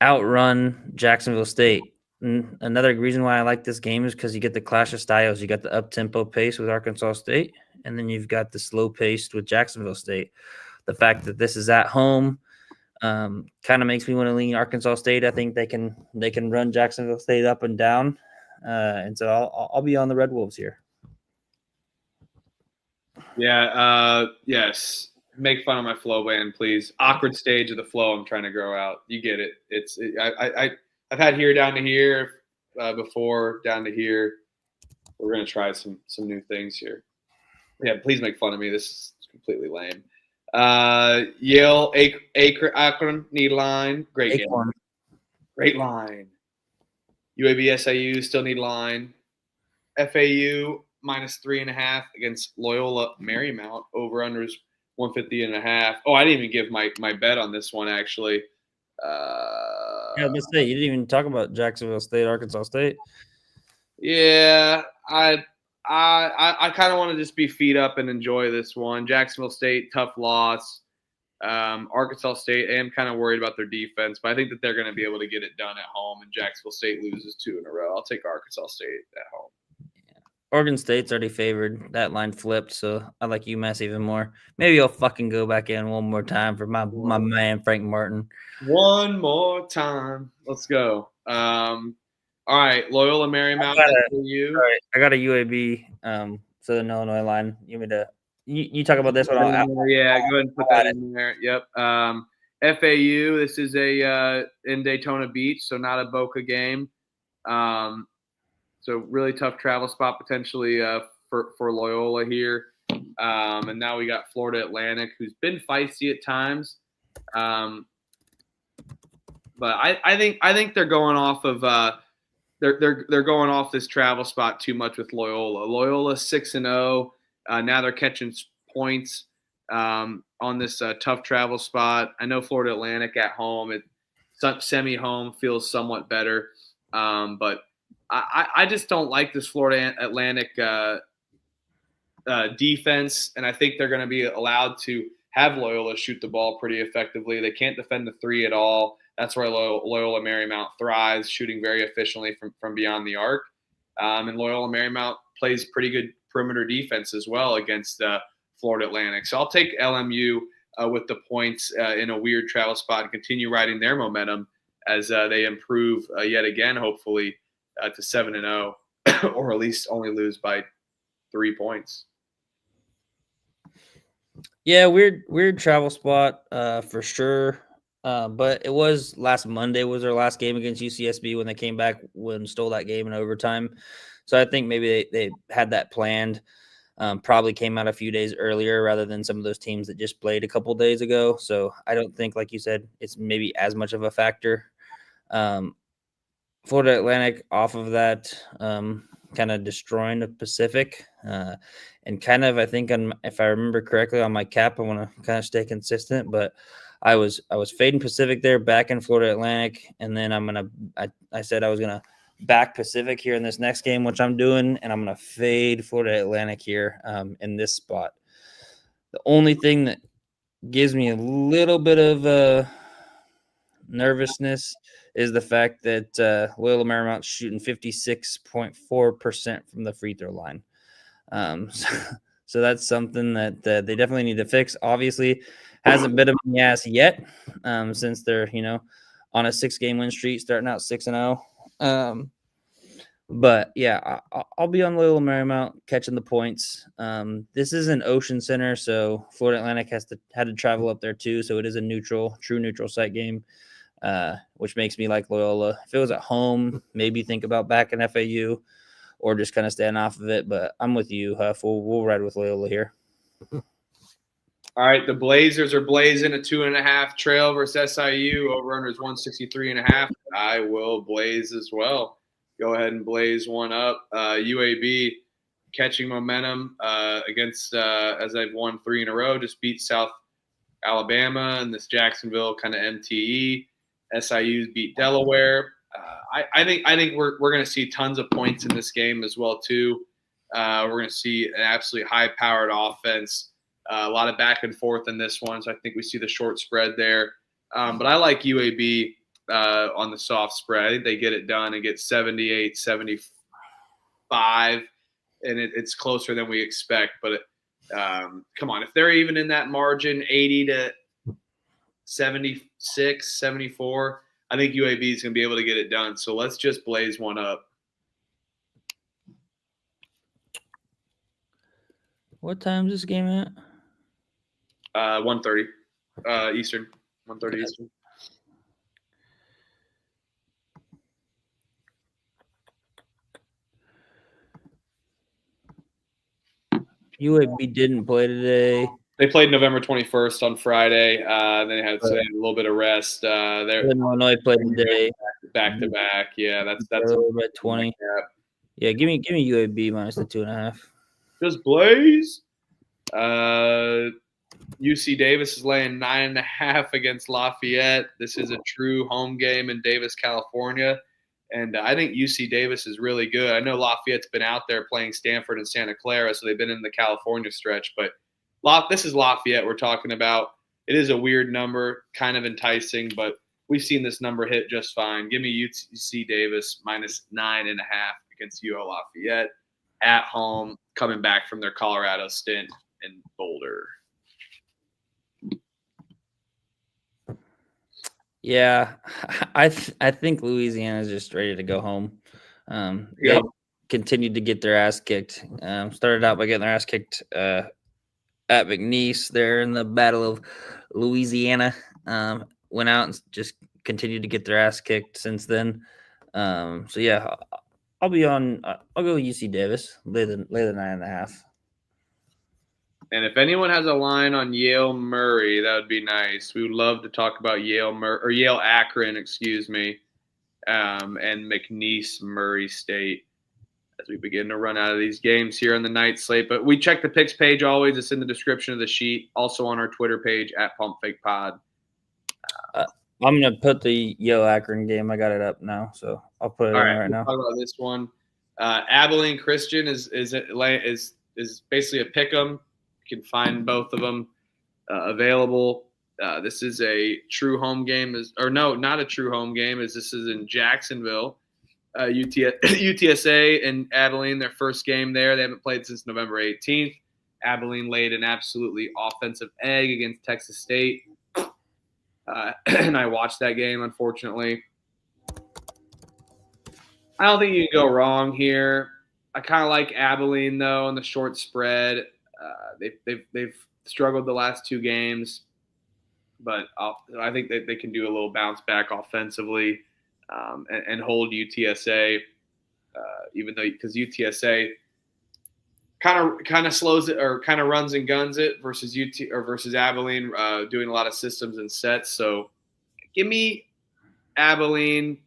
outrun Jacksonville State. And another reason why I like this game is because you get the clash of styles. You got the up-tempo pace with Arkansas State, and then you've got the slow pace with Jacksonville State. The fact that this is at home kind of makes me want to lean Arkansas State. I think they can run Jacksonville State up and down, and so I'll be on the Red Wolves here. Yeah. Yes. Make fun of my flow band, please. Awkward stage of the flow I'm trying to grow out. You get it. I've had here down to here before, down to here. We're gonna try some new things here. Yeah, please make fun of me. This is completely lame. Yale, Akron need line. Great game. Great line. UAB, SIU still need line. FAU -3.5 against Loyola Marymount. Over unders 150.5. Oh, I didn't even give my bet on this one actually. Yeah, let's say you didn't even talk about Jacksonville State, Arkansas State. Yeah, I kind of want to just be feet up and enjoy this one. Jacksonville State, tough loss. Arkansas State, I am kind of worried about their defense, but I think that they're going to be able to get it done at home, and Jacksonville State loses 2 in a row. I'll take Arkansas State at home. Oregon State's already favored. That line flipped, so I like UMass even more. Maybe I'll fucking go back in one more time for my man Frank Martin. One more time. Let's go. All right, Loyola Marymount. I got a UAB Southern Illinois line. You want me to you talk about this one? Yeah, go ahead and put that in there. Yep. FAU. This is in Daytona Beach, so not a Boca game. So really tough travel spot potentially for Loyola here. And now we got Florida Atlantic, who's been feisty at times. But I think they're going off of they're going off this travel spot too much with Loyola. Loyola 6-0. Now they're catching points on this tough travel spot. I know Florida Atlantic at home, semi-home feels somewhat better, but I just don't like this Florida Atlantic defense, and I think they're going to be allowed to have Loyola shoot the ball pretty effectively. They can't defend the 3 at all. That's where Loyola Marymount thrives, shooting very efficiently from beyond the arc. And Loyola Marymount plays pretty good perimeter defense as well against Florida Atlantic. So I'll take LMU with the points in a weird travel spot and continue riding their momentum as they improve yet again, hopefully, to 7-0, or at least only lose by 3 points. Yeah, weird travel spot for sure. But it was last Monday was their last game against UCSB when they came back and stole that game in overtime. So I think maybe they had that planned. Probably came out a few days earlier rather than some of those teams that just played a couple days ago. So I don't think, like you said, it's maybe as much of a factor. Florida Atlantic off of that, kind of destroying the Pacific, and kind of, I think, if I remember correctly on my cap, I want to kind of stay consistent, but I was fading Pacific there, back in Florida Atlantic, and then I said I was gonna back Pacific here in this next game, which I'm doing, and I'm gonna fade Florida Atlantic here in this spot. The only thing that gives me a little bit of nervousness is the fact that Loyola Marymount's shooting 56.4% from the free throw line. So that's something that they definitely need to fix. Obviously, hasn't bit them in the ass yet, since they're on a 6-game win streak, starting out 6-0. But yeah, I'll be on Loyola Marymount catching the points. This is an Ocean Center, so Florida Atlantic had to travel up there too. So it is a true neutral site game, which makes me like Loyola. If it was at home, maybe think about backing FAU or just kind of staying off of it. But I'm with you, Huff. We'll ride with Loyola here. All right, the Blazers are blazing a 2.5 trail versus SIU. Over-under is 163.5. I will blaze as well. Go ahead and blaze one up. UAB catching momentum against, as they've won 3 in a row, just beat South Alabama and this Jacksonville kind of MTE. SIU's beat Delaware. I think we're going to see tons of points in this game as well too. We're going to see an absolutely high-powered offense. A lot of back and forth in this one, so I think we see the short spread there. But I like UAB on the soft spread. I think they get it done and get 78, 75, and it's closer than we expect. But come on, if they're even in that margin, 80 to 76, 74, I think UAB is going to be able to get it done. So let's just blaze one up. What time is this game at? 1:30 Eastern. 1:30 Eastern. UAB didn't play today. They played November 21st on Friday. They had a little bit of rest. They're Illinois played today. back to back. Yeah, that's at 20. Yeah, give me UAB minus the 2.5. Just blaze. UC Davis is laying 9.5 against Lafayette. This is a true home game in Davis, California. And I think UC Davis is really good. I know Lafayette's been out there playing Stanford and Santa Clara, so they've been in the California stretch. But this is Lafayette we're talking about. It is a weird number, kind of enticing, but we've seen this number hit just fine. Give me UC Davis minus 9.5 against UO Lafayette at home, coming back from their Colorado stint in Boulder. Yeah, I think Louisiana is just ready to go home. They continued to get their ass kicked. Started out by getting their ass kicked at McNeese there in the Battle of Louisiana. Went out and just continued to get their ass kicked since then. So yeah, I'll go UC Davis. Lay the 9.5. And if anyone has a line on Yale Murray, that would be nice. We would love to talk about Yale Akron, and McNeese Murray State as we begin to run out of these games here on the night slate. But we check the picks page always. It's in the description of the sheet. Also on our Twitter page at PumpFakePod. I'm gonna put the Yale Akron game. I got it up now, so I'll put it in right now. Talk about this one. Abilene Christian is basically a pick 'em. You can find both of them available. This is a true home game, not a true home game, as this is in Jacksonville. UTSA and Abilene, their first game there. They haven't played since November 18th. Abilene laid an absolutely offensive egg against Texas State. And I watched that game, unfortunately. I don't think you can go wrong here. I kind of like Abilene, though, on the short spread. They've struggled the last 2 games, but I think that they can do a little bounce back offensively and hold UTSA, even though because UTSA kind of slows it or kind of runs and guns it versus Abilene doing a lot of systems and sets. So give me Abilene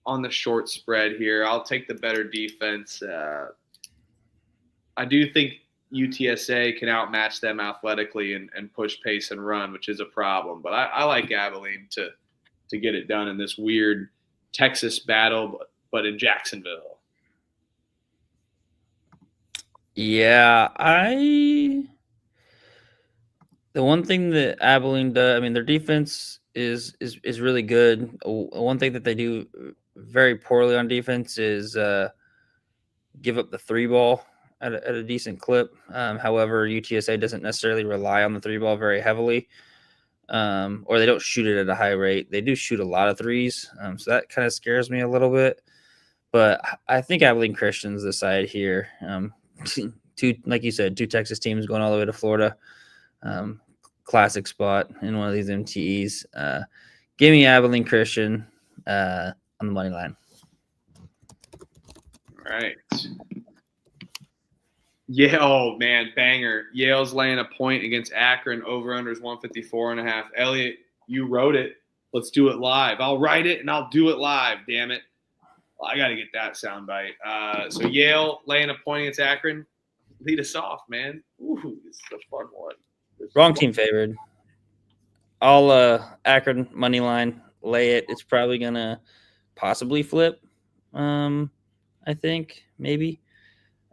on the short spread here. I'll take the better defense. I do think UTSA can outmatch them athletically and push pace and run, which is a problem. But I like Abilene to get it done in this weird Texas battle, but in Jacksonville. Yeah, the one thing that Abilene does, I mean, their defense is really good. One thing that they do very poorly on defense is give up the 3 ball at a decent clip. However, UTSA doesn't necessarily rely on the 3 ball very heavily, or they don't shoot it at a high rate. They do shoot a lot of threes, so that kind of scares me a little bit. But I think Abilene Christian's the side here. Like you said, 2 Texas teams going all the way to Florida. Classic spot in one of these MTEs. Give me Abilene Christian on the money line. All right. Yeah, oh man, banger. Yale's laying a point against Akron. Over/under is 154.5. Elliot, you wrote it. Let's do it live. I'll write it and I'll do it live. Damn it. Well, I got to get that soundbite. So Yale laying a point against Akron. Lead us off, man. Ooh, this is a fun one. Wrong team favored. All Akron money line, lay it. It's probably gonna possibly flip. I think maybe.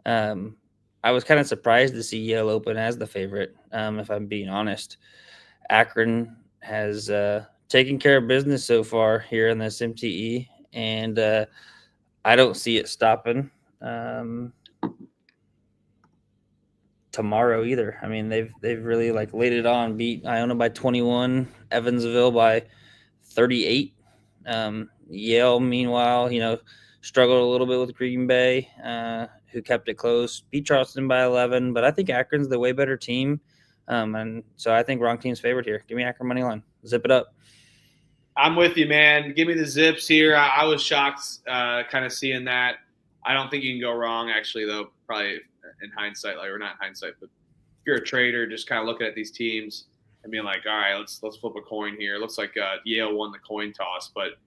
I was kind of surprised to see Yale open as the favorite. If I'm being honest, Akron has taken care of business so far here in this MTE, and I don't see it stopping tomorrow either. I mean, they've really like laid it on, beat Iona by 21, Evansville by 38. Yale, meanwhile, struggled a little bit with Green Bay, who kept it close, beat Charleston by 11. But I think Akron's the way better team, and so I think wrong team's favored here. Give me Akron money line. Zip it up. I'm with you, man. Give me the zips here. I was shocked kind of seeing that. I don't think you can go wrong, actually, though, probably in hindsight, or not in hindsight, but if you're a trader, just kind of looking at these teams and being like, all right, let's flip a coin here. It looks like Yale won the coin toss, but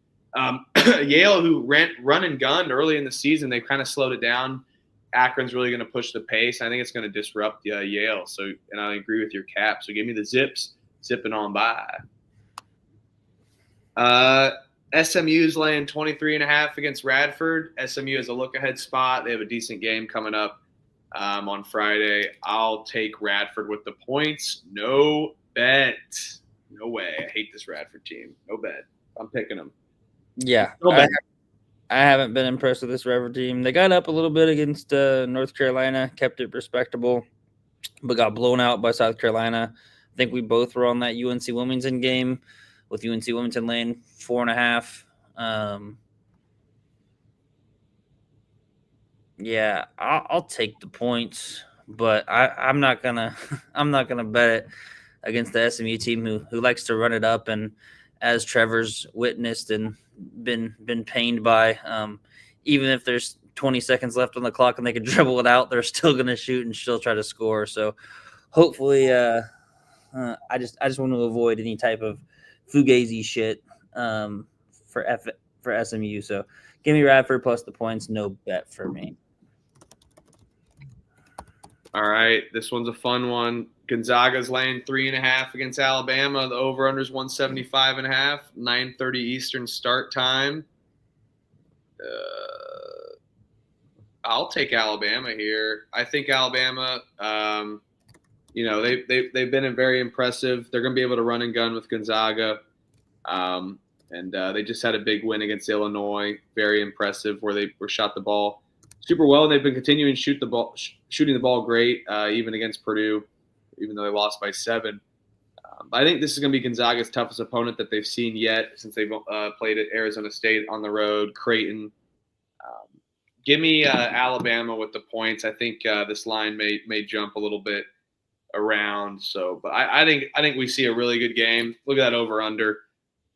Yale, who run and gunned early in the season, they've kind of slowed it down. Akron's really going to push the pace. I think it's going to disrupt Yale. So, and I agree with your cap. So give me the zips, zipping on by. SMU's laying 23.5 against Radford. SMU has a look-ahead spot. They have a decent game coming up on Friday. I'll take Radford with the points. No bet. No way. I hate this Radford team. No bet. I'm picking them. Yeah. No bet. I haven't been impressed with this Radford team. They got up a little bit against North Carolina, kept it respectable, but got blown out by South Carolina. I think we both were on that UNC Wilmington game, with UNC Wilmington laying 4.5. Yeah, I'll take the points, but I'm not gonna bet it against the SMU team who likes to run it up, and as Trevor's witnessed and been pained by, even if there's 20 seconds left on the clock and they can dribble it out, they're still gonna shoot and still try to score. So hopefully, I just want to avoid any type of fugazi shit for SMU. So give me Radford plus the points. No bet for me. All right, this one's a fun one. Gonzaga's laying 3.5 against Alabama. The over/under is 175.5. 9:30 Eastern start time. I'll take Alabama here. I think Alabama. They've been very impressive. They're going to be able to run and gun with Gonzaga, and they just had a big win against Illinois. Very impressive, where they shot the ball super well, and they've been continuing to shooting the ball great, even against Purdue, even though they lost by 7. But I think this is going to be Gonzaga's toughest opponent that they've seen yet, since they've played at Arizona State on the road, Creighton. Give me Alabama with the points. I think this line may jump a little bit around. So, but I think we see a really good game. Look at that over/under.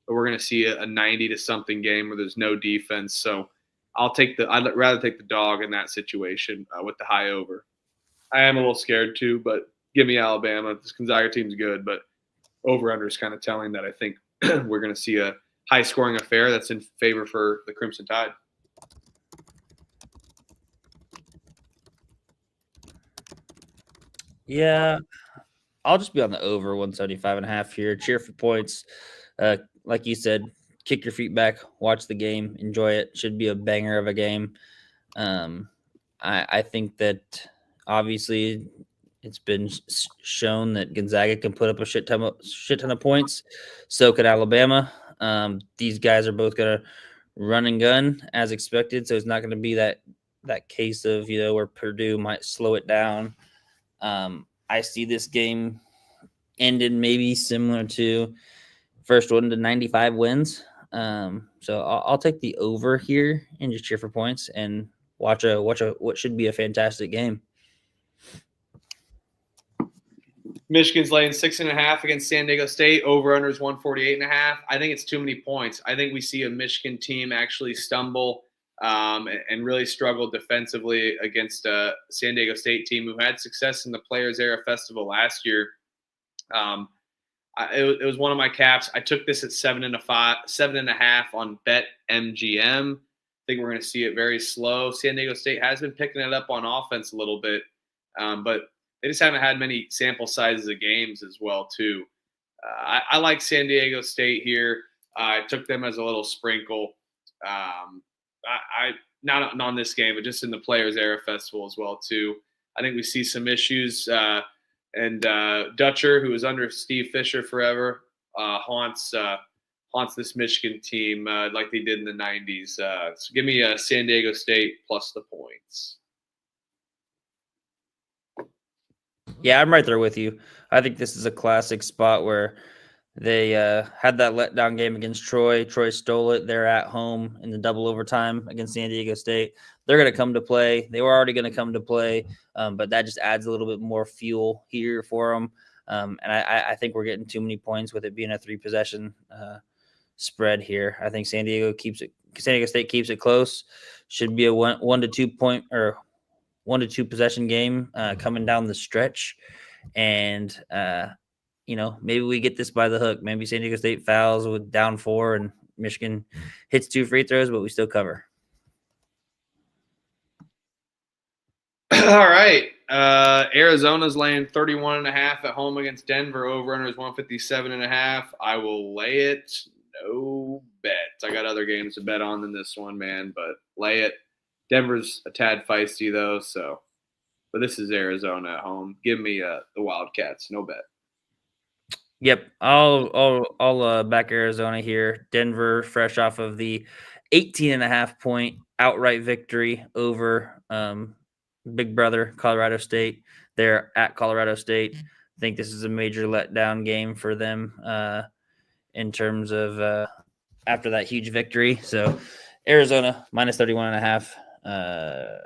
We're going to see a 90 to something game where there's no defense. So I'd rather take the dog in that situation with the high over. I am a little scared too, but give me Alabama. This Gonzaga team's good, but over/under is kind of telling that I think we're going to see a high scoring affair that's in favor for the Crimson Tide. Yeah, I'll just be on the over 175.5 here. Cheer for points. Like you said, kick your feet back, watch the game, enjoy it. Should be a banger of a game. I think that obviously it's been shown that Gonzaga can put up a shit ton of points. So could Alabama. These guys are both going to run and gun as expected. So it's not going to be that case of, where Purdue might slow it down. I see this game ended maybe similar to first one to 95 wins. So I'll take the over here and just cheer for points and watch what should be a fantastic game. Michigan's laying 6.5 against San Diego State. Over/under is 148.5. I think it's too many points. I think we see a Michigan team actually stumble. and really struggled defensively against a San Diego State team who had success in the Players Era Festival last year. It was one of my caps. I took this at 7.5 on BetMGM. I think we're going to see it very slow. San Diego State has been picking it up on offense a little bit, but they just haven't had many sample sizes of games as well, too. I like San Diego State here. I took them as a little sprinkle. I not on this game, but just in the Players Era Festival as well, too. I think we see some issues. And Dutcher, who was under Steve Fisher forever, haunts this Michigan team like they did in the 90s. So give me San Diego State plus the points. Yeah, I'm right there with you. I think this is a classic spot where they had that letdown game against Troy. Troy stole it. They're at home in the double overtime against San Diego State. They're going to come to play. They were already going to come to play, but that just adds a little bit more fuel here for them. And I think we're getting too many points with it being a 3-possession spread here. I think San Diego State keeps it close. Should be a 1 to 2 point or 1 to 2 possession game coming down the stretch. And, maybe we get this by the hook. Maybe San Diego State fouls with down 4 and Michigan hits 2 free throws, but we still cover. All right. Arizona's laying 31.5 at home against Denver. Over-under is 157.5. I will lay it. No bets. I got other games to bet on than this one, man, but lay it. Denver's a tad feisty, though, but this is Arizona at home. Give me the Wildcats. No bet. Yep, I'll back Arizona here. Denver, fresh off of the 18.5 point outright victory over Big Brother Colorado State. They're at Colorado State. I think this is a major letdown game for them in terms of after that huge victory. So Arizona minus 31.5.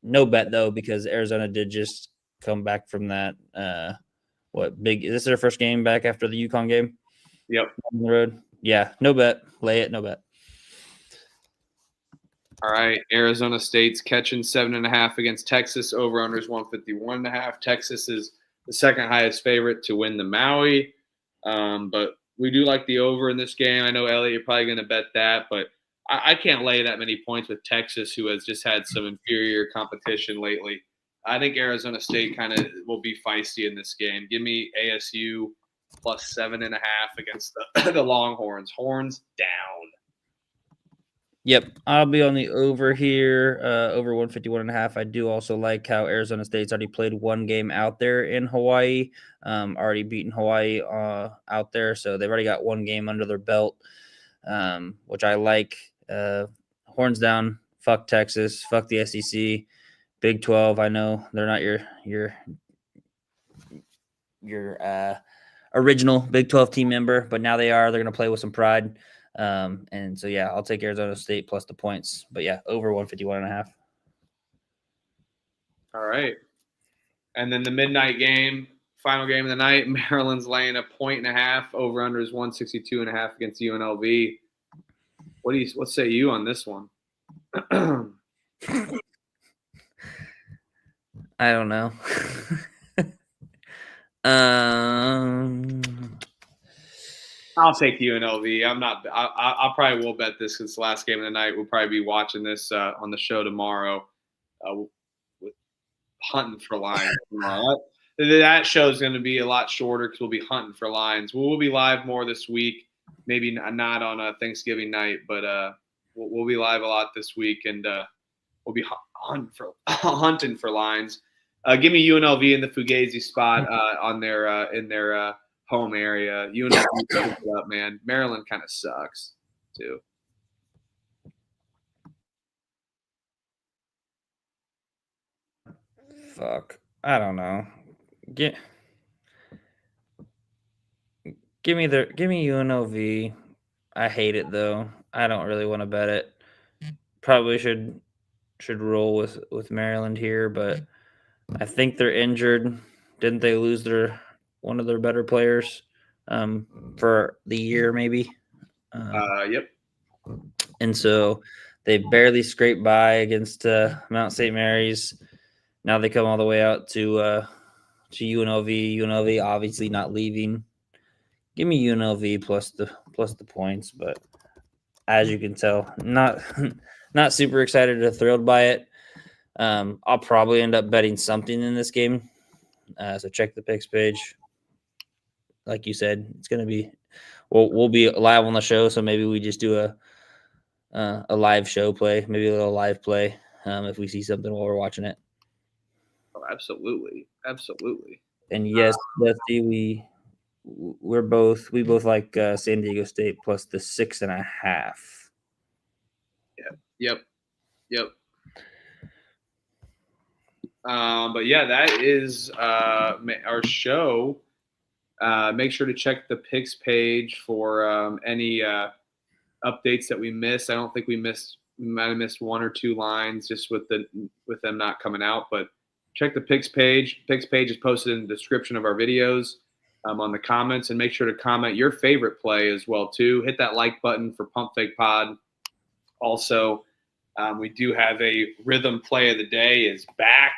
No bet though, because Arizona did just come back from that. Is this their first game back after the UConn game? Yep. On the road. Yeah, no bet. Lay it, no bet. All right, Arizona State's catching 7.5 against Texas. Over-under is 151.5. Texas is the second highest favorite to win the Maui, but we do like the over in this game. I know, Elliot, you're probably going to bet that, but I can't lay that many points with Texas, who has just had some inferior competition lately. I think Arizona State kind of will be feisty in this game. Give me ASU plus 7.5 against the Longhorns. Horns down. Yep, I'll be on the over here, over 151.5. I do also like how Arizona State's already played one game out there in Hawaii, already beaten Hawaii out there. So they've already got one game under their belt, which I like. Horns down, fuck Texas, fuck the SEC. Big 12, I know they're not your original Big 12 team member, but now they are. They're going to play with some pride. And so, yeah, I'll take Arizona State plus the points. But, yeah, over 151.5. All right. And then the midnight game, final game of the night, Maryland's laying 1.5. Over-under is 162.5 against UNLV. What say you on this one? I don't know. I'll take UNLV. I probably will bet this because it's the last game of the night. We'll probably be watching this on the show tomorrow with hunting for lines tomorrow. That show is going to be a lot shorter because we'll be hunting for lines. We'll be live more this week. Maybe not on a Thanksgiving night, but we'll be live a lot this week, and we'll be hunting for lines. Give me UNLV in the Fugazi spot in their home area. UNLV picks it up, man. Maryland kind of sucks too. Fuck. I don't know. Give me UNLV. I hate it though. I don't really want to bet it. Probably should roll with Maryland here, but I think they're injured. Didn't they lose one of their better players for the year maybe? Yep. And so They barely scraped by against Mount St. Mary's. Now they come all the way out to UNLV. UNLV obviously not leaving. Give me UNLV plus the points, but as you can tell, not super excited or thrilled by it. I'll probably end up betting something in this game. So check the picks page. Like you said, it's gonna be we'll be live on the show, so maybe we just do a live show play, maybe a little live play if we see something while we're watching it. Oh, absolutely. And yes, Dusty, we both like San Diego State plus the 6.5. Yep. But yeah, that is our show. Make sure to check the picks page for any updates that we missed. I don't think we might have missed one or two lines just with them not coming out. But check the picks page. Picks page is posted in the description of our videos on the comments, and make sure to comment your favorite play as well too. Hit that like button for Pump Fake Pod. Also, we do have a rhythm play of the day is back.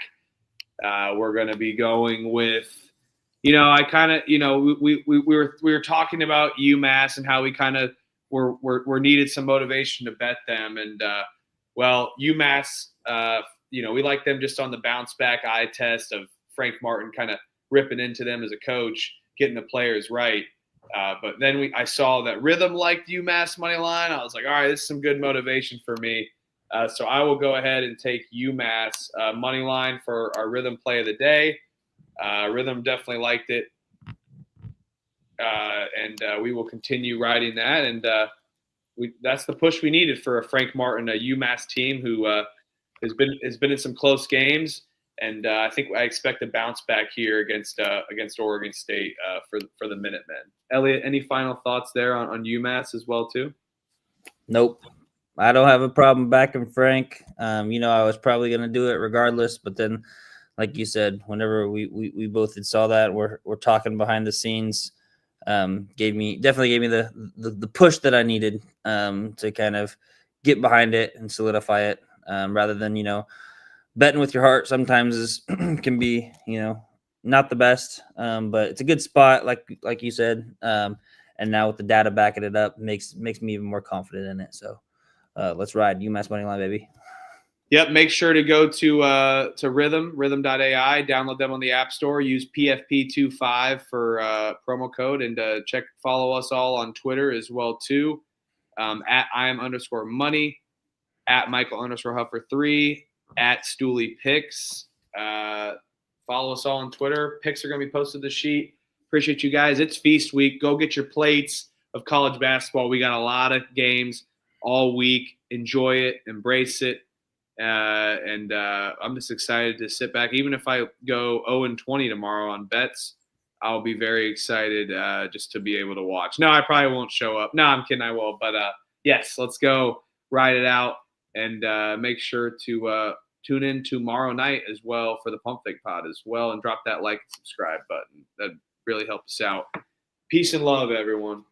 We're going to be going with, I kind of, we were talking about UMass and how we kind of were needed some motivation to bet them. And, UMass, we like them just on the bounce back eye test of Frank Martin kind of ripping into them as a coach, getting the players right. But then I saw that Rhythm liked UMass money line. I was like, all right, this is some good motivation for me. So I will go ahead and take UMass money line for our Rhythm play of the day. Rhythm definitely liked it. And we will continue riding that. And that's the push we needed for a Frank Martin, a UMass team who has been in some close games. And I expect a bounce back here against Oregon State for the Minutemen. Elliot, any final thoughts there on UMass as well too? Nope. I don't have a problem backing Frank. I was probably going to do it regardless, but then, like you said, whenever we both had saw that, we're talking behind the scenes, definitely gave me the push that I needed to kind of get behind it and solidify it, rather than betting with your heart sometimes can be not the best, but it's a good spot, like you said, and now with the data backing it up makes me even more confident in it. So. Let's ride UMass money line, baby. Yep. Make sure to go to rhythm.ai, download them on the App Store, use PFP25 for promo code, and follow us all on Twitter as well too. At @IM_money, at Michael_Huffer3, at Stooley Picks. Follow us all on Twitter. Picks are going to be posted to the sheet. Appreciate you guys. It's feast week. Go get your plates of college basketball. We got a lot of games all week. Enjoy it, embrace it, and I'm just excited to sit back. Even if I go 0-20 tomorrow on bets, I'll be very excited just to be able to watch. No, I probably won't show up. No, I'm kidding, I will. But yes, let's go ride it out, and make sure to tune in tomorrow night as well for the Pump Fake Pod as well, and drop that like and subscribe button. That'd really help us out. Peace and love, everyone.